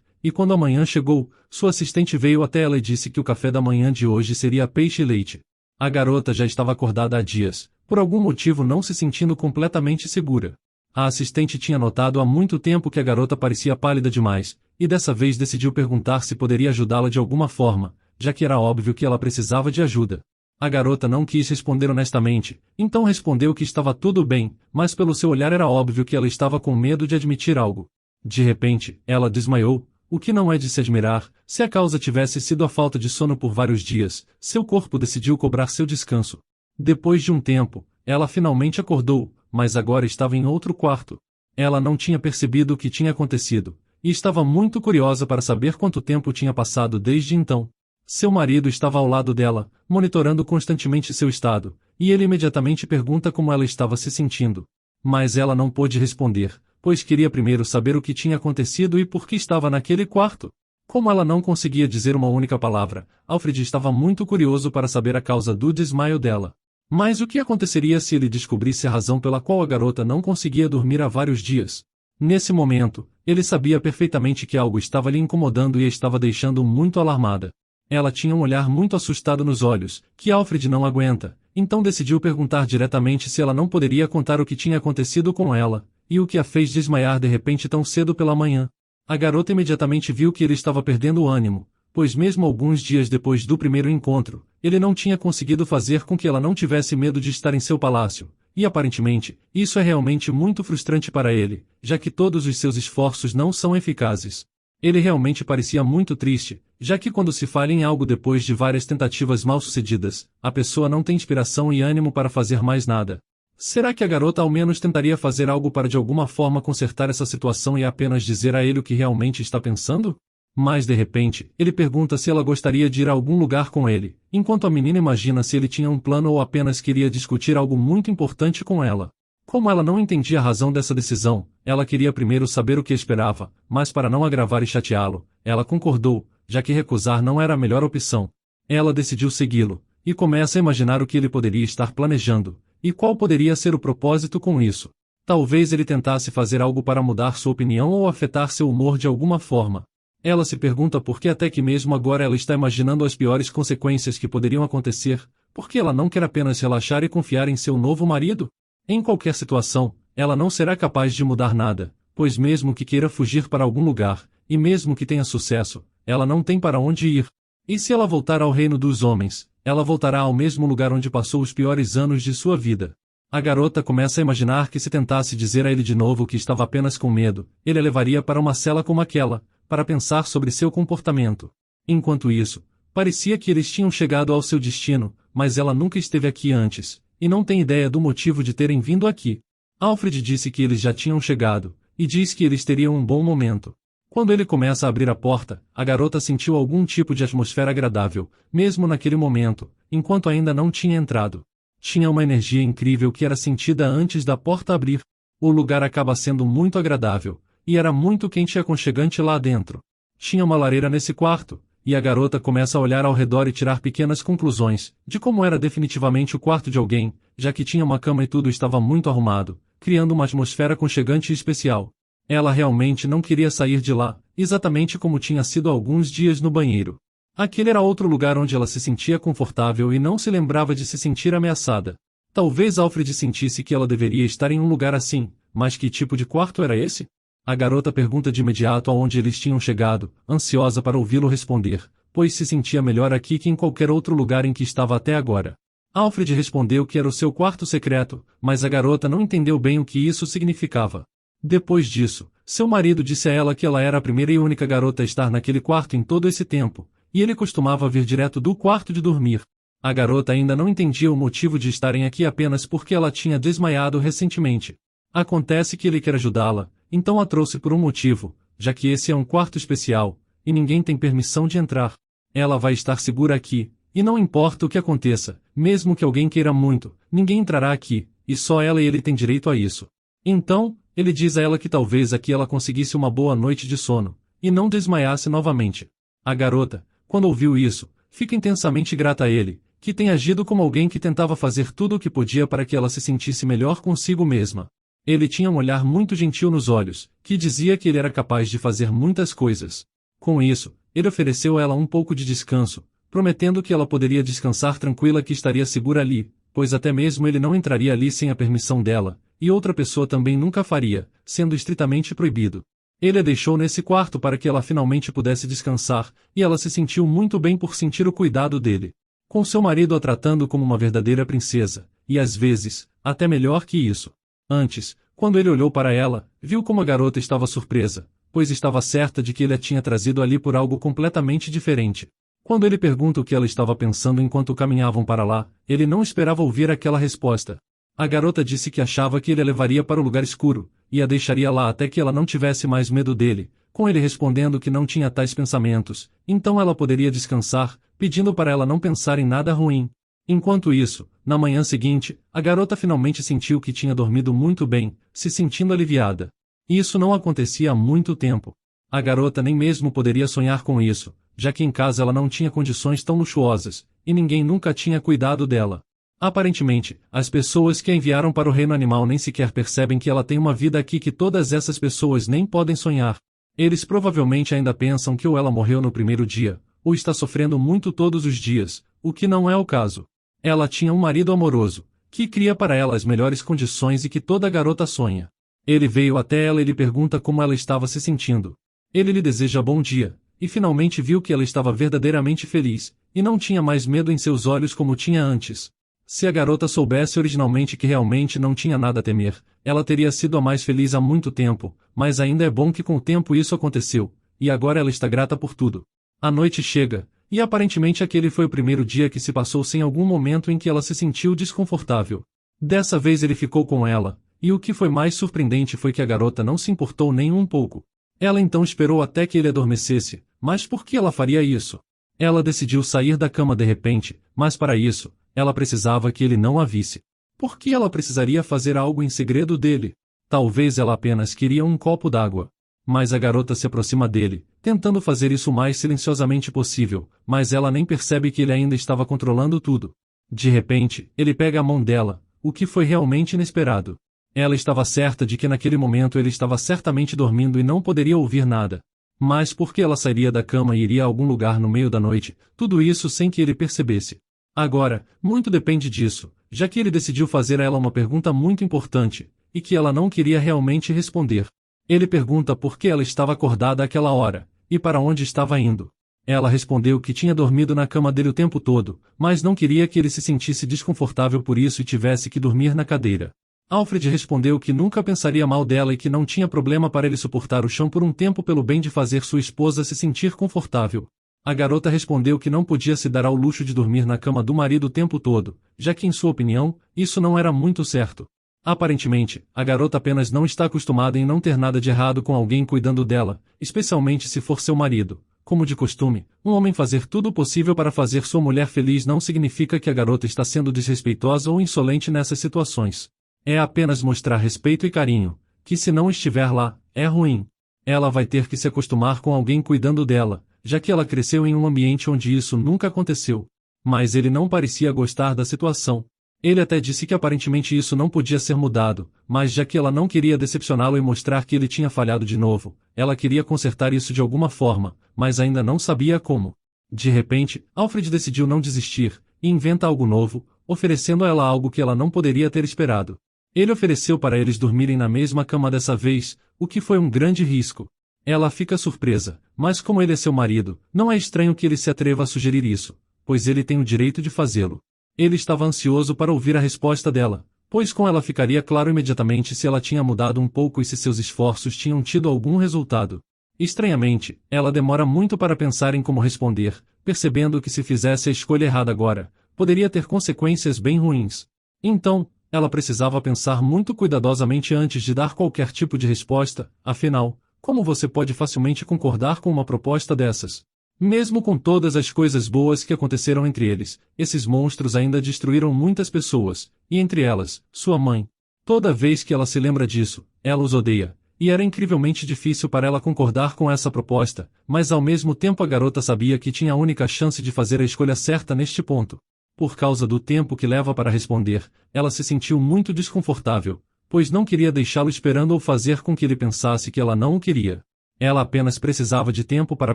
e quando a manhã chegou, sua assistente veio até ela e disse que o café da manhã de hoje seria peixe e leite. A garota já estava acordada há dias, por algum motivo não se sentindo completamente segura. A assistente tinha notado há muito tempo que a garota parecia pálida demais, e dessa vez decidiu perguntar se poderia ajudá-la de alguma forma, já que era óbvio que ela precisava de ajuda. A garota não quis responder honestamente, então respondeu que estava tudo bem, mas pelo seu olhar era óbvio que ela estava com medo de admitir algo. De repente, ela desmaiou, o que não é de se admirar. Se a causa tivesse sido a falta de sono por vários dias, seu corpo decidiu cobrar seu descanso. Depois de um tempo, ela finalmente acordou, mas agora estava em outro quarto. Ela não tinha percebido o que tinha acontecido, e estava muito curiosa para saber quanto tempo tinha passado desde então. Seu marido estava ao lado dela, monitorando constantemente seu estado, e ele imediatamente pergunta como ela estava se sentindo. Mas ela não pôde responder, pois queria primeiro saber o que tinha acontecido e por que estava naquele quarto. Como ela não conseguia dizer uma única palavra, Alfred estava muito curioso para saber a causa do desmaio dela. Mas o que aconteceria se ele descobrisse a razão pela qual a garota não conseguia dormir há vários dias? Nesse momento, ele sabia perfeitamente que algo estava lhe incomodando e a estava deixando muito alarmada. Ela tinha um olhar muito assustado nos olhos, que Alfred não aguenta, então decidiu perguntar diretamente se ela não poderia contar o que tinha acontecido com ela, e o que a fez desmaiar de repente tão cedo pela manhã. A garota imediatamente viu que ele estava perdendo o ânimo, pois mesmo alguns dias depois do primeiro encontro, ele não tinha conseguido fazer com que ela não tivesse medo de estar em seu palácio, e aparentemente, isso é realmente muito frustrante para ele, já que todos os seus esforços não são eficazes. Ele realmente parecia muito triste, já que quando se falha em algo depois de várias tentativas mal-sucedidas, a pessoa não tem inspiração e ânimo para fazer mais nada. Será que a garota ao menos tentaria fazer algo para de alguma forma consertar essa situação e apenas dizer a ele o que realmente está pensando? Mas de repente, ele pergunta se ela gostaria de ir a algum lugar com ele, enquanto a menina imagina se ele tinha um plano ou apenas queria discutir algo muito importante com ela. Como ela não entendia a razão dessa decisão, ela queria primeiro saber o que esperava, mas para não agravar e chateá-lo, ela concordou, já que recusar não era a melhor opção. Ela decidiu segui-lo, e começa a imaginar o que ele poderia estar planejando, e qual poderia ser o propósito com isso. Talvez ele tentasse fazer algo para mudar sua opinião ou afetar seu humor de alguma forma. Ela se pergunta por que até que mesmo agora ela está imaginando as piores consequências que poderiam acontecer, porque ela não quer apenas relaxar e confiar em seu novo marido? Em qualquer situação, ela não será capaz de mudar nada, pois mesmo que queira fugir para algum lugar, e mesmo que tenha sucesso, ela não tem para onde ir. E se ela voltar ao reino dos homens, ela voltará ao mesmo lugar onde passou os piores anos de sua vida. A garota começa a imaginar que se tentasse dizer a ele de novo que estava apenas com medo, ele a levaria para uma cela como aquela, para pensar sobre seu comportamento. Enquanto isso, parecia que eles tinham chegado ao seu destino, mas ela nunca esteve aqui antes, e não tem ideia do motivo de terem vindo aqui. Alfred disse que eles já tinham chegado, e diz que eles teriam um bom momento. Quando ele começa a abrir a porta, a garota sentiu algum tipo de atmosfera agradável, mesmo naquele momento, enquanto ainda não tinha entrado. Tinha uma energia incrível que era sentida antes da porta abrir. O lugar acaba sendo muito agradável, e era muito quente e aconchegante lá dentro. Tinha uma lareira nesse quarto, e a garota começa a olhar ao redor e tirar pequenas conclusões, de como era definitivamente o quarto de alguém, já que tinha uma cama e tudo estava muito arrumado, criando uma atmosfera aconchegante e especial. Ela realmente não queria sair de lá, exatamente como tinha sido há alguns dias no banheiro. Aquele era outro lugar onde ela se sentia confortável e não se lembrava de se sentir ameaçada. Talvez Alfred sentisse que ela deveria estar em um lugar assim, mas que tipo de quarto era esse? A garota pergunta de imediato aonde eles tinham chegado, ansiosa para ouvi-lo responder, pois se sentia melhor aqui que em qualquer outro lugar em que estava até agora. Alfred respondeu que era o seu quarto secreto, mas a garota não entendeu bem o que isso significava. Depois disso, seu marido disse a ela que ela era a primeira e única garota a estar naquele quarto em todo esse tempo, e ele costumava vir direto do quarto de dormir. A garota ainda não entendia o motivo de estarem aqui apenas porque ela tinha desmaiado recentemente. Acontece que ele quer ajudá-la, então a trouxe por um motivo, já que esse é um quarto especial, e ninguém tem permissão de entrar. Ela vai estar segura aqui, e não importa o que aconteça, mesmo que alguém queira muito, ninguém entrará aqui, e só ela e ele têm direito a isso. Então, ele diz a ela que talvez aqui ela conseguisse uma boa noite de sono, e não desmaiasse novamente. A garota, quando ouviu isso, fica intensamente grata a ele, que tem agido como alguém que tentava fazer tudo o que podia para que ela se sentisse melhor consigo mesma. Ele tinha um olhar muito gentil nos olhos, que dizia que ele era capaz de fazer muitas coisas. Com isso, ele ofereceu a ela um pouco de descanso, prometendo que ela poderia descansar tranquila que estaria segura ali, pois até mesmo ele não entraria ali sem a permissão dela, e outra pessoa também nunca faria, sendo estritamente proibido. Ele a deixou nesse quarto para que ela finalmente pudesse descansar, e ela se sentiu muito bem por sentir o cuidado dele. Com seu marido a tratando como uma verdadeira princesa, e às vezes, até melhor que isso. Antes, quando ele olhou para ela, viu como a garota estava surpresa, pois estava certa de que ele a tinha trazido ali por algo completamente diferente. Quando ele pergunta o que ela estava pensando enquanto caminhavam para lá, ele não esperava ouvir aquela resposta. A garota disse que achava que ele a levaria para o lugar escuro, e a deixaria lá até que ela não tivesse mais medo dele, com ele respondendo que não tinha tais pensamentos, então ela poderia descansar, pedindo para ela não pensar em nada ruim. Enquanto isso, na manhã seguinte, a garota finalmente sentiu que tinha dormido muito bem, se sentindo aliviada. Isso não acontecia há muito tempo. A garota nem mesmo poderia sonhar com isso, já que em casa ela não tinha condições tão luxuosas, e ninguém nunca tinha cuidado dela. Aparentemente, as pessoas que a enviaram para o reino animal nem sequer percebem que ela tem uma vida aqui que todas essas pessoas nem podem sonhar. Eles provavelmente ainda pensam que ou ela morreu no primeiro dia, ou está sofrendo muito todos os dias, o que não é o caso. Ela tinha um marido amoroso, que cria para ela as melhores condições e que toda garota sonha. Ele veio até ela e lhe pergunta como ela estava se sentindo. Ele lhe deseja bom dia, e finalmente viu que ela estava verdadeiramente feliz, e não tinha mais medo em seus olhos como tinha antes. Se a garota soubesse originalmente que realmente não tinha nada a temer, ela teria sido a mais feliz há muito tempo, mas ainda é bom que com o tempo isso aconteceu, e agora ela está grata por tudo. A noite chega, e aparentemente aquele foi o primeiro dia que se passou sem algum momento em que ela se sentiu desconfortável. Dessa vez ele ficou com ela, e o que foi mais surpreendente foi que a garota não se importou nem um pouco. Ela então esperou até que ele adormecesse, mas por que ela faria isso? Ela decidiu sair da cama de repente, mas para isso, ela precisava que ele não a visse. Por que ela precisaria fazer algo em segredo dele? Talvez ela apenas queria um copo d'água. Mas a garota se aproxima dele, tentando fazer isso o mais silenciosamente possível, mas ela nem percebe que ele ainda estava controlando tudo. De repente, ele pega a mão dela, o que foi realmente inesperado. Ela estava certa de que naquele momento ele estava certamente dormindo e não poderia ouvir nada. Mas por que ela sairia da cama e iria a algum lugar no meio da noite, tudo isso sem que ele percebesse? Agora, muito depende disso, já que ele decidiu fazer a ela uma pergunta muito importante, e que ela não queria realmente responder. Ele pergunta por que ela estava acordada àquela hora, e para onde estava indo. Ela respondeu que tinha dormido na cama dele o tempo todo, mas não queria que ele se sentisse desconfortável por isso e tivesse que dormir na cadeira. Alfred respondeu que nunca pensaria mal dela e que não tinha problema para ele suportar o chão por um tempo pelo bem de fazer sua esposa se sentir confortável. A garota respondeu que não podia se dar ao luxo de dormir na cama do marido o tempo todo, já que em sua opinião, isso não era muito certo. Aparentemente, a garota apenas não está acostumada em não ter nada de errado com alguém cuidando dela, especialmente se for seu marido. Como de costume, um homem fazer tudo o possível para fazer sua mulher feliz não significa que a garota está sendo desrespeitosa ou insolente nessas situações. É apenas mostrar respeito e carinho, que se não estiver lá, é ruim. Ela vai ter que se acostumar com alguém cuidando dela, já que ela cresceu em um ambiente onde isso nunca aconteceu. Mas ele não parecia gostar da situação. Ele até disse que aparentemente isso não podia ser mudado, mas já que ela não queria decepcioná-lo e mostrar que ele tinha falhado de novo, ela queria consertar isso de alguma forma, mas ainda não sabia como. De repente, Alfred decidiu não desistir, e inventa algo novo, oferecendo a ela algo que ela não poderia ter esperado. Ele ofereceu para eles dormirem na mesma cama dessa vez, o que foi um grande risco. Ela fica surpresa, mas como ele é seu marido, não é estranho que ele se atreva a sugerir isso, pois ele tem o direito de fazê-lo. Ele estava ansioso para ouvir a resposta dela, pois com ela ficaria claro imediatamente se ela tinha mudado um pouco e se seus esforços tinham tido algum resultado. Estranhamente, ela demora muito para pensar em como responder, percebendo que se fizesse a escolha errada agora, poderia ter consequências bem ruins. Então, ela precisava pensar muito cuidadosamente antes de dar qualquer tipo de resposta, afinal, como você pode facilmente concordar com uma proposta dessas? Mesmo com todas as coisas boas que aconteceram entre eles, esses monstros ainda destruíram muitas pessoas, e entre elas, sua mãe. Toda vez que ela se lembra disso, ela os odeia, e era incrivelmente difícil para ela concordar com essa proposta, mas ao mesmo tempo a garota sabia que tinha a única chance de fazer a escolha certa neste ponto. Por causa do tempo que leva para responder, ela se sentiu muito desconfortável, pois não queria deixá-lo esperando ou fazer com que ele pensasse que ela não o queria. Ela apenas precisava de tempo para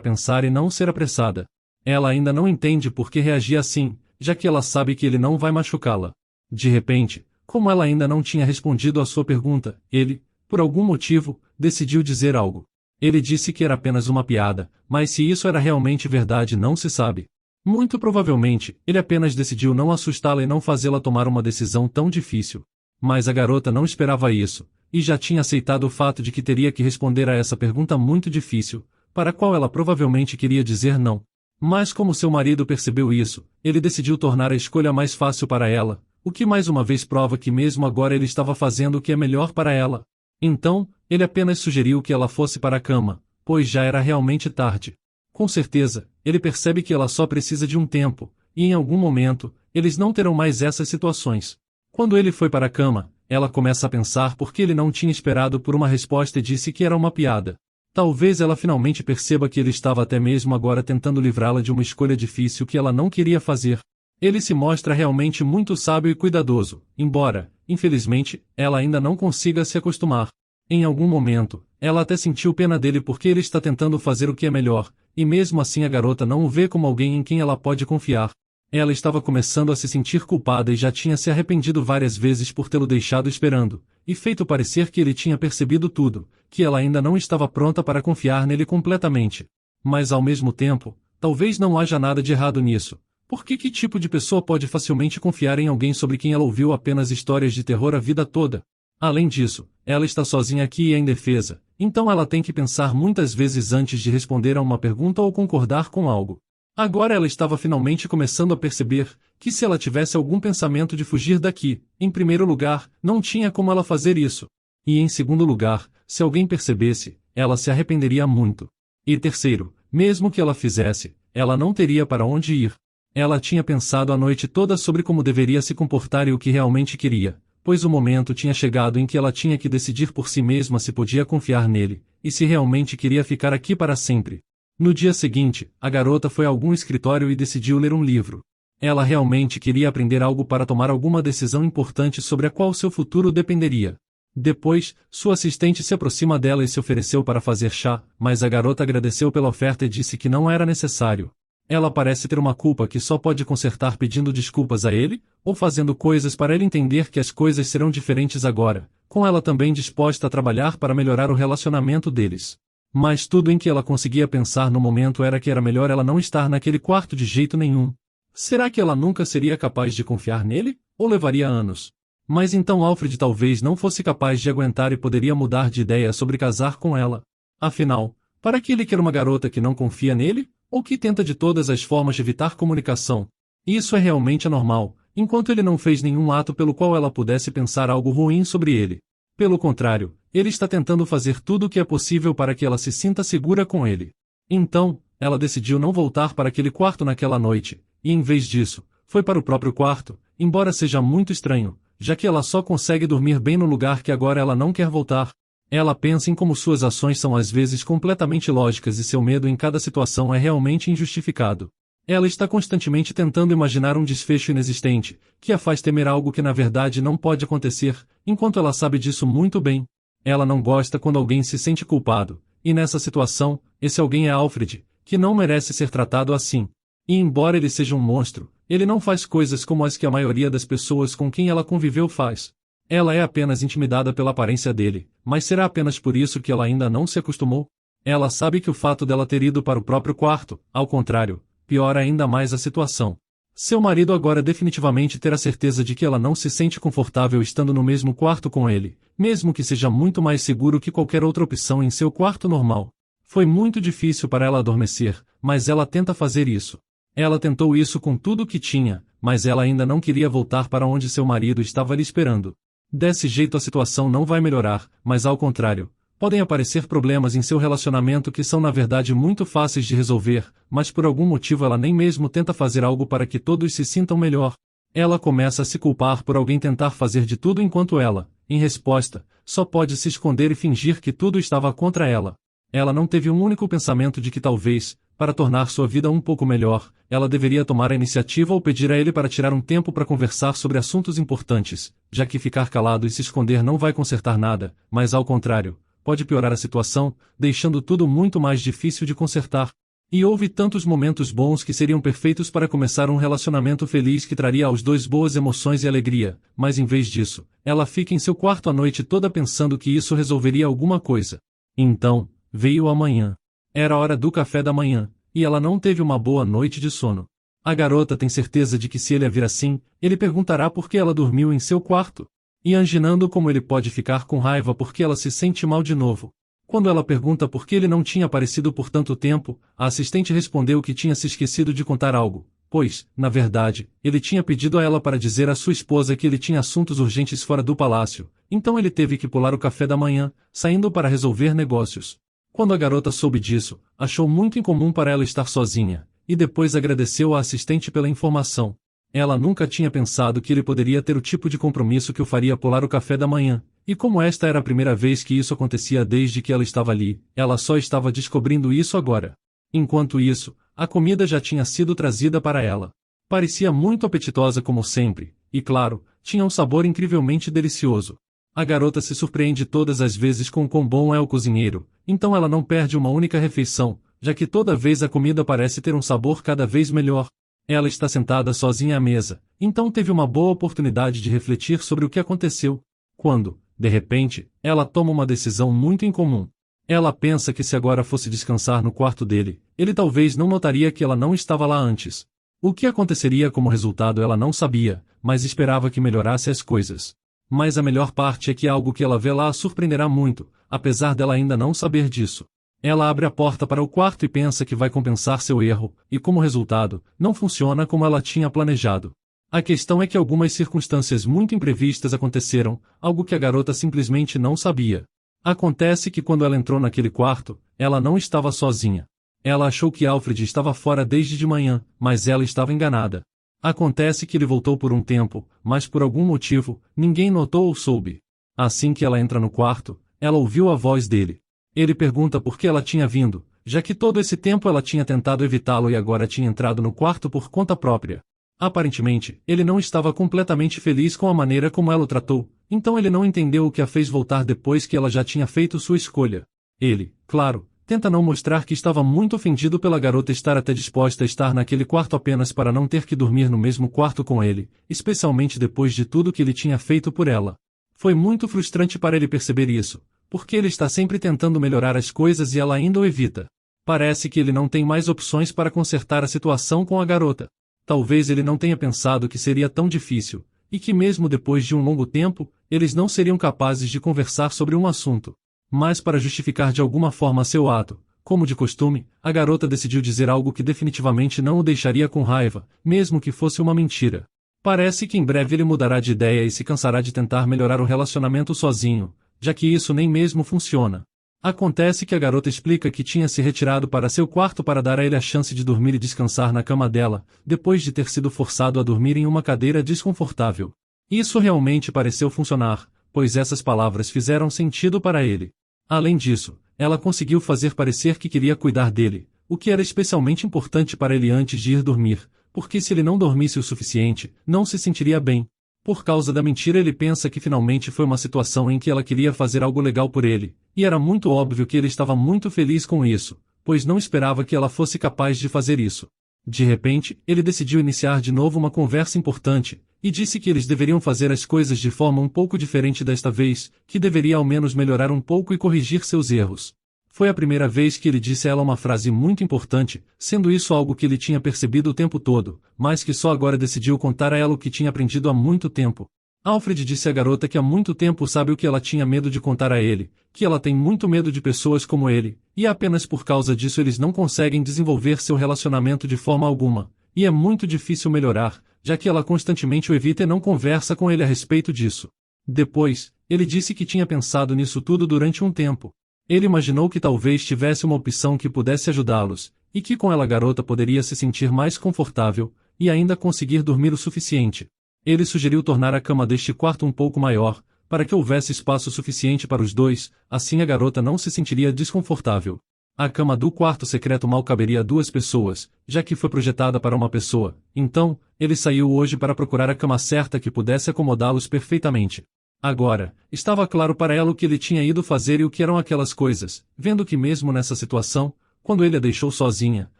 pensar e não ser apressada. Ela ainda não entende por que reagia assim, já que ela sabe que ele não vai machucá-la. De repente, como ela ainda não tinha respondido à sua pergunta, ele, por algum motivo, decidiu dizer algo. Ele disse que era apenas uma piada, mas se isso era realmente verdade não se sabe. Muito provavelmente, ele apenas decidiu não assustá-la e não fazê-la tomar uma decisão tão difícil. Mas a garota não esperava isso, e já tinha aceitado o fato de que teria que responder a essa pergunta muito difícil, para a qual ela provavelmente queria dizer não. Mas como seu marido percebeu isso, ele decidiu tornar a escolha mais fácil para ela, o que mais uma vez prova que mesmo agora ele estava fazendo o que é melhor para ela. Então, ele apenas sugeriu que ela fosse para a cama, pois já era realmente tarde. Com certeza, ele percebe que ela só precisa de um tempo, e em algum momento, eles não terão mais essas situações. Quando ele foi para a cama, ela começa a pensar por que ele não tinha esperado por uma resposta e disse que era uma piada. Talvez ela finalmente perceba que ele estava até mesmo agora tentando livrá-la de uma escolha difícil que ela não queria fazer. Ele se mostra realmente muito sábio e cuidadoso, embora, infelizmente, ela ainda não consiga se acostumar. Em algum momento, ela até sentiu pena dele porque ele está tentando fazer o que é melhor, e mesmo assim a garota não o vê como alguém em quem ela pode confiar. Ela estava começando a se sentir culpada e já tinha se arrependido várias vezes por tê-lo deixado esperando, e feito parecer que ele tinha percebido tudo, que ela ainda não estava pronta para confiar nele completamente. Mas ao mesmo tempo, talvez não haja nada de errado nisso. Porque que tipo de pessoa pode facilmente confiar em alguém sobre quem ela ouviu apenas histórias de terror a vida toda? Além disso, ela está sozinha aqui e é indefesa, então ela tem que pensar muitas vezes antes de responder a uma pergunta ou concordar com algo. Agora ela estava finalmente começando a perceber que se ela tivesse algum pensamento de fugir daqui, em primeiro lugar, não tinha como ela fazer isso. E em segundo lugar, se alguém percebesse, ela se arrependeria muito. E terceiro, mesmo que ela fizesse, ela não teria para onde ir. Ela tinha pensado a noite toda sobre como deveria se comportar e o que realmente queria, pois o momento tinha chegado em que ela tinha que decidir por si mesma se podia confiar nele, e se realmente queria ficar aqui para sempre. No dia seguinte, a garota foi a algum escritório e decidiu ler um livro. Ela realmente queria aprender algo para tomar alguma decisão importante sobre a qual seu futuro dependeria. Depois, sua assistente se aproxima dela e se ofereceu para fazer chá, mas a garota agradeceu pela oferta e disse que não era necessário. Ela parece ter uma culpa que só pode consertar pedindo desculpas a ele, ou fazendo coisas para ele entender que as coisas serão diferentes agora, com ela também disposta a trabalhar para melhorar o relacionamento deles. Mas tudo em que ela conseguia pensar no momento era que era melhor ela não estar naquele quarto de jeito nenhum. Será que ela nunca seria capaz de confiar nele, ou levaria anos? Mas então Alfred talvez não fosse capaz de aguentar e poderia mudar de ideia sobre casar com ela. Afinal, para que ele quer uma garota que não confia nele, ou que tenta de todas as formas de evitar comunicação? Isso é realmente anormal, enquanto ele não fez nenhum ato pelo qual ela pudesse pensar algo ruim sobre ele. Pelo contrário, ele está tentando fazer tudo o que é possível para que ela se sinta segura com ele. Então, ela decidiu não voltar para aquele quarto naquela noite, e em vez disso, foi para o próprio quarto, embora seja muito estranho, já que ela só consegue dormir bem no lugar que agora ela não quer voltar. Ela pensa em como suas ações são às vezes completamente lógicas e seu medo em cada situação é realmente injustificado. Ela está constantemente tentando imaginar um desfecho inexistente, que a faz temer algo que na verdade não pode acontecer, enquanto ela sabe disso muito bem. Ela não gosta quando alguém se sente culpado, e nessa situação, esse alguém é Alfred, que não merece ser tratado assim. E embora ele seja um monstro, ele não faz coisas como as que a maioria das pessoas com quem ela conviveu faz. Ela é apenas intimidada pela aparência dele, mas será apenas por isso que ela ainda não se acostumou? Ela sabe que o fato dela ter ido para o próprio quarto, ao contrário, piora ainda mais a situação. Seu marido agora definitivamente terá certeza de que ela não se sente confortável estando no mesmo quarto com ele, mesmo que seja muito mais seguro que qualquer outra opção em seu quarto normal. Foi muito difícil para ela adormecer, mas ela tenta fazer isso. Ela tentou isso com tudo o que tinha, mas ela ainda não queria voltar para onde seu marido estava lhe esperando. Desse jeito a situação não vai melhorar, mas ao contrário, podem aparecer problemas em seu relacionamento que são na verdade muito fáceis de resolver, mas por algum motivo ela nem mesmo tenta fazer algo para que todos se sintam melhor. Ela começa a se culpar por alguém tentar fazer de tudo enquanto ela, em resposta, só pode se esconder e fingir que tudo estava contra ela. Ela não teve um único pensamento de que talvez, para tornar sua vida um pouco melhor, ela deveria tomar a iniciativa ou pedir a ele para tirar um tempo para conversar sobre assuntos importantes, já que ficar calado e se esconder não vai consertar nada, mas ao contrário, pode piorar a situação, deixando tudo muito mais difícil de consertar. E houve tantos momentos bons que seriam perfeitos para começar um relacionamento feliz que traria aos dois boas emoções e alegria, mas em vez disso, ela fica em seu quarto a noite toda pensando que isso resolveria alguma coisa. Então, veio a manhã. Era hora do café da manhã, e ela não teve uma boa noite de sono. A garota tem certeza de que se ele a vir assim, ele perguntará por que ela dormiu em seu quarto. Imaginando como ele pode ficar com raiva porque ela se sente mal de novo. Quando ela pergunta por que ele não tinha aparecido por tanto tempo, a assistente respondeu que tinha se esquecido de contar algo, pois, na verdade, ele tinha pedido a ela para dizer à sua esposa que ele tinha assuntos urgentes fora do palácio, então ele teve que pular o café da manhã, saindo para resolver negócios. Quando a garota soube disso, achou muito incomum para ela estar sozinha, e depois agradeceu à assistente pela informação. Ela nunca tinha pensado que ele poderia ter o tipo de compromisso que o faria pular o café da manhã, e como esta era a primeira vez que isso acontecia desde que ela estava ali, ela só estava descobrindo isso agora. Enquanto isso, a comida já tinha sido trazida para ela. Parecia muito apetitosa como sempre, e claro, tinha um sabor incrivelmente delicioso. A garota se surpreende todas as vezes com quão bom é o cozinheiro, então ela não perde uma única refeição, já que toda vez a comida parece ter um sabor cada vez melhor. Ela está sentada sozinha à mesa, então teve uma boa oportunidade de refletir sobre o que aconteceu. Quando, de repente, ela toma uma decisão muito incomum. Ela pensa que se agora fosse descansar no quarto dele, ele talvez não notaria que ela não estava lá antes. O que aconteceria como resultado ela não sabia, mas esperava que melhorasse as coisas. Mas a melhor parte é que algo que ela vê lá a surpreenderá muito, apesar dela ainda não saber disso. Ela abre a porta para o quarto e pensa que vai compensar seu erro, e como resultado, não funciona como ela tinha planejado. A questão é que algumas circunstâncias muito imprevistas aconteceram, algo que a garota simplesmente não sabia. Acontece que quando ela entrou naquele quarto, ela não estava sozinha. Ela achou que Alfred estava fora desde de manhã, mas ela estava enganada. Acontece que ele voltou por um tempo, mas por algum motivo, ninguém notou ou soube. Assim que ela entra no quarto, ela ouviu a voz dele. Ele pergunta por que ela tinha vindo, já que todo esse tempo ela tinha tentado evitá-lo e agora tinha entrado no quarto por conta própria. Aparentemente, ele não estava completamente feliz com a maneira como ela o tratou, então ele não entendeu o que a fez voltar depois que ela já tinha feito sua escolha. Ele, claro, tenta não mostrar que estava muito ofendido pela garota estar até disposta a estar naquele quarto apenas para não ter que dormir no mesmo quarto com ele, especialmente depois de tudo que ele tinha feito por ela. Foi muito frustrante para ele perceber isso, porque ele está sempre tentando melhorar as coisas e ela ainda o evita. Parece que ele não tem mais opções para consertar a situação com a garota. Talvez ele não tenha pensado que seria tão difícil, e que mesmo depois de um longo tempo, eles não seriam capazes de conversar sobre um assunto. Mas para justificar de alguma forma seu ato, como de costume, a garota decidiu dizer algo que definitivamente não o deixaria com raiva, mesmo que fosse uma mentira. Parece que em breve ele mudará de ideia e se cansará de tentar melhorar o relacionamento sozinho, já que isso nem mesmo funciona. Acontece que a garota explica que tinha se retirado para seu quarto para dar a ele a chance de dormir e descansar na cama dela, depois de ter sido forçado a dormir em uma cadeira desconfortável. Isso realmente pareceu funcionar, pois essas palavras fizeram sentido para ele. Além disso, ela conseguiu fazer parecer que queria cuidar dele, o que era especialmente importante para ele antes de ir dormir, porque se ele não dormisse o suficiente, não se sentiria bem. Por causa da mentira ele pensa que finalmente foi uma situação em que ela queria fazer algo legal por ele, e era muito óbvio que ele estava muito feliz com isso, pois não esperava que ela fosse capaz de fazer isso. De repente, ele decidiu iniciar de novo uma conversa importante, e disse que eles deveriam fazer as coisas de forma um pouco diferente desta vez, que deveria ao menos melhorar um pouco e corrigir seus erros. Foi a primeira vez que ele disse a ela uma frase muito importante, sendo isso algo que ele tinha percebido o tempo todo, mas que só agora decidiu contar a ela o que tinha aprendido há muito tempo. Alfred disse à garota que há muito tempo sabe o que ela tinha medo de contar a ele, que ela tem muito medo de pessoas como ele, e apenas por causa disso eles não conseguem desenvolver seu relacionamento de forma alguma, e é muito difícil melhorar, já que ela constantemente o evita e não conversa com ele a respeito disso. Depois, ele disse que tinha pensado nisso tudo durante um tempo. Ele imaginou que talvez tivesse uma opção que pudesse ajudá-los, e que com ela a garota poderia se sentir mais confortável, e ainda conseguir dormir o suficiente. Ele sugeriu tornar a cama deste quarto um pouco maior, para que houvesse espaço suficiente para os dois, assim a garota não se sentiria desconfortável. A cama do quarto secreto mal caberia a 2 pessoas, já que foi projetada para uma pessoa, então, ele saiu hoje para procurar a cama certa que pudesse acomodá-los perfeitamente. Agora, estava claro para ela o que ele tinha ido fazer e o que eram aquelas coisas, vendo que mesmo nessa situação, quando ele a deixou sozinha,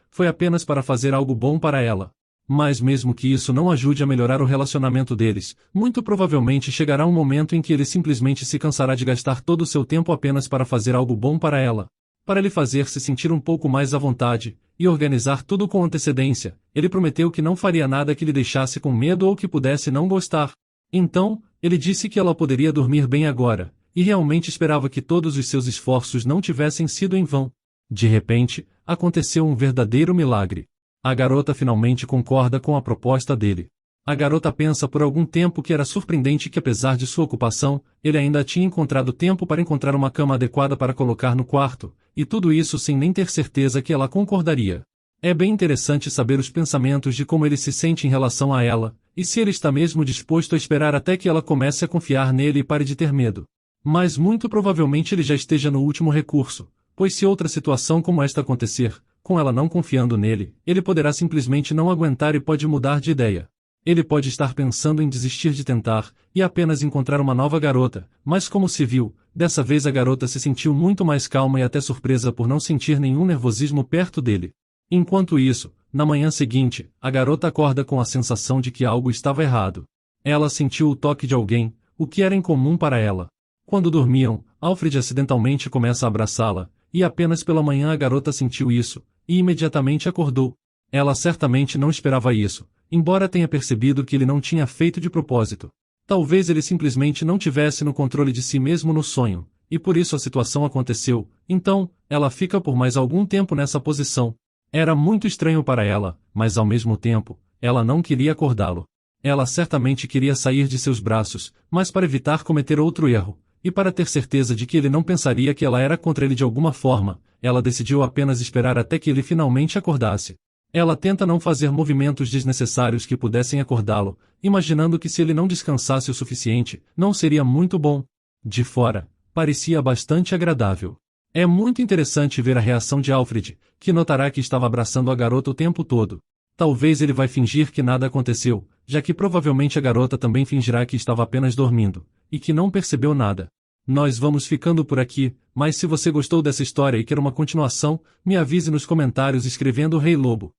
foi apenas para fazer algo bom para ela. Mas mesmo que isso não ajude a melhorar o relacionamento deles, muito provavelmente chegará um momento em que ele simplesmente se cansará de gastar todo o seu tempo apenas para fazer algo bom para ela. Para lhe fazer se sentir um pouco mais à vontade, e organizar tudo com antecedência, ele prometeu que não faria nada que lhe deixasse com medo ou que pudesse não gostar. Então, ele disse que ela poderia dormir bem agora, e realmente esperava que todos os seus esforços não tivessem sido em vão. De repente, aconteceu um verdadeiro milagre. A garota finalmente concorda com a proposta dele. A garota pensa por algum tempo que era surpreendente que apesar de sua ocupação, ele ainda tinha encontrado tempo para encontrar uma cama adequada para colocar no quarto, e tudo isso sem nem ter certeza que ela concordaria. É bem interessante saber os pensamentos de como ele se sente em relação a ela, e se ele está mesmo disposto a esperar até que ela comece a confiar nele e pare de ter medo. Mas muito provavelmente ele já esteja no último recurso, pois se outra situação como esta acontecer, com ela não confiando nele, ele poderá simplesmente não aguentar e pode mudar de ideia. Ele pode estar pensando em desistir de tentar, e apenas encontrar uma nova garota, mas como se viu, dessa vez a garota se sentiu muito mais calma e até surpresa por não sentir nenhum nervosismo perto dele. Enquanto isso, na manhã seguinte, a garota acorda com a sensação de que algo estava errado. Ela sentiu o toque de alguém, o que era incomum para ela. Quando dormiam, Alfred acidentalmente começa a abraçá-la, e apenas pela manhã a garota sentiu isso, e imediatamente acordou. Ela certamente não esperava isso, embora tenha percebido que ele não tinha feito de propósito. Talvez ele simplesmente não tivesse no controle de si mesmo no sonho, e por isso a situação aconteceu, então, ela fica por mais algum tempo nessa posição. Era muito estranho para ela, mas ao mesmo tempo, ela não queria acordá-lo. Ela certamente queria sair de seus braços, mas para evitar cometer outro erro, e para ter certeza de que ele não pensaria que ela era contra ele de alguma forma, ela decidiu apenas esperar até que ele finalmente acordasse. Ela tenta não fazer movimentos desnecessários que pudessem acordá-lo, imaginando que se ele não descansasse o suficiente, não seria muito bom. De fora, parecia bastante agradável. É muito interessante ver a reação de Alfred, que notará que estava abraçando a garota o tempo todo. Talvez ele vai fingir que nada aconteceu, já que provavelmente a garota também fingirá que estava apenas dormindo, e que não percebeu nada. Nós vamos ficando por aqui, mas se você gostou dessa história e quer uma continuação, me avise nos comentários escrevendo Rei Lobo.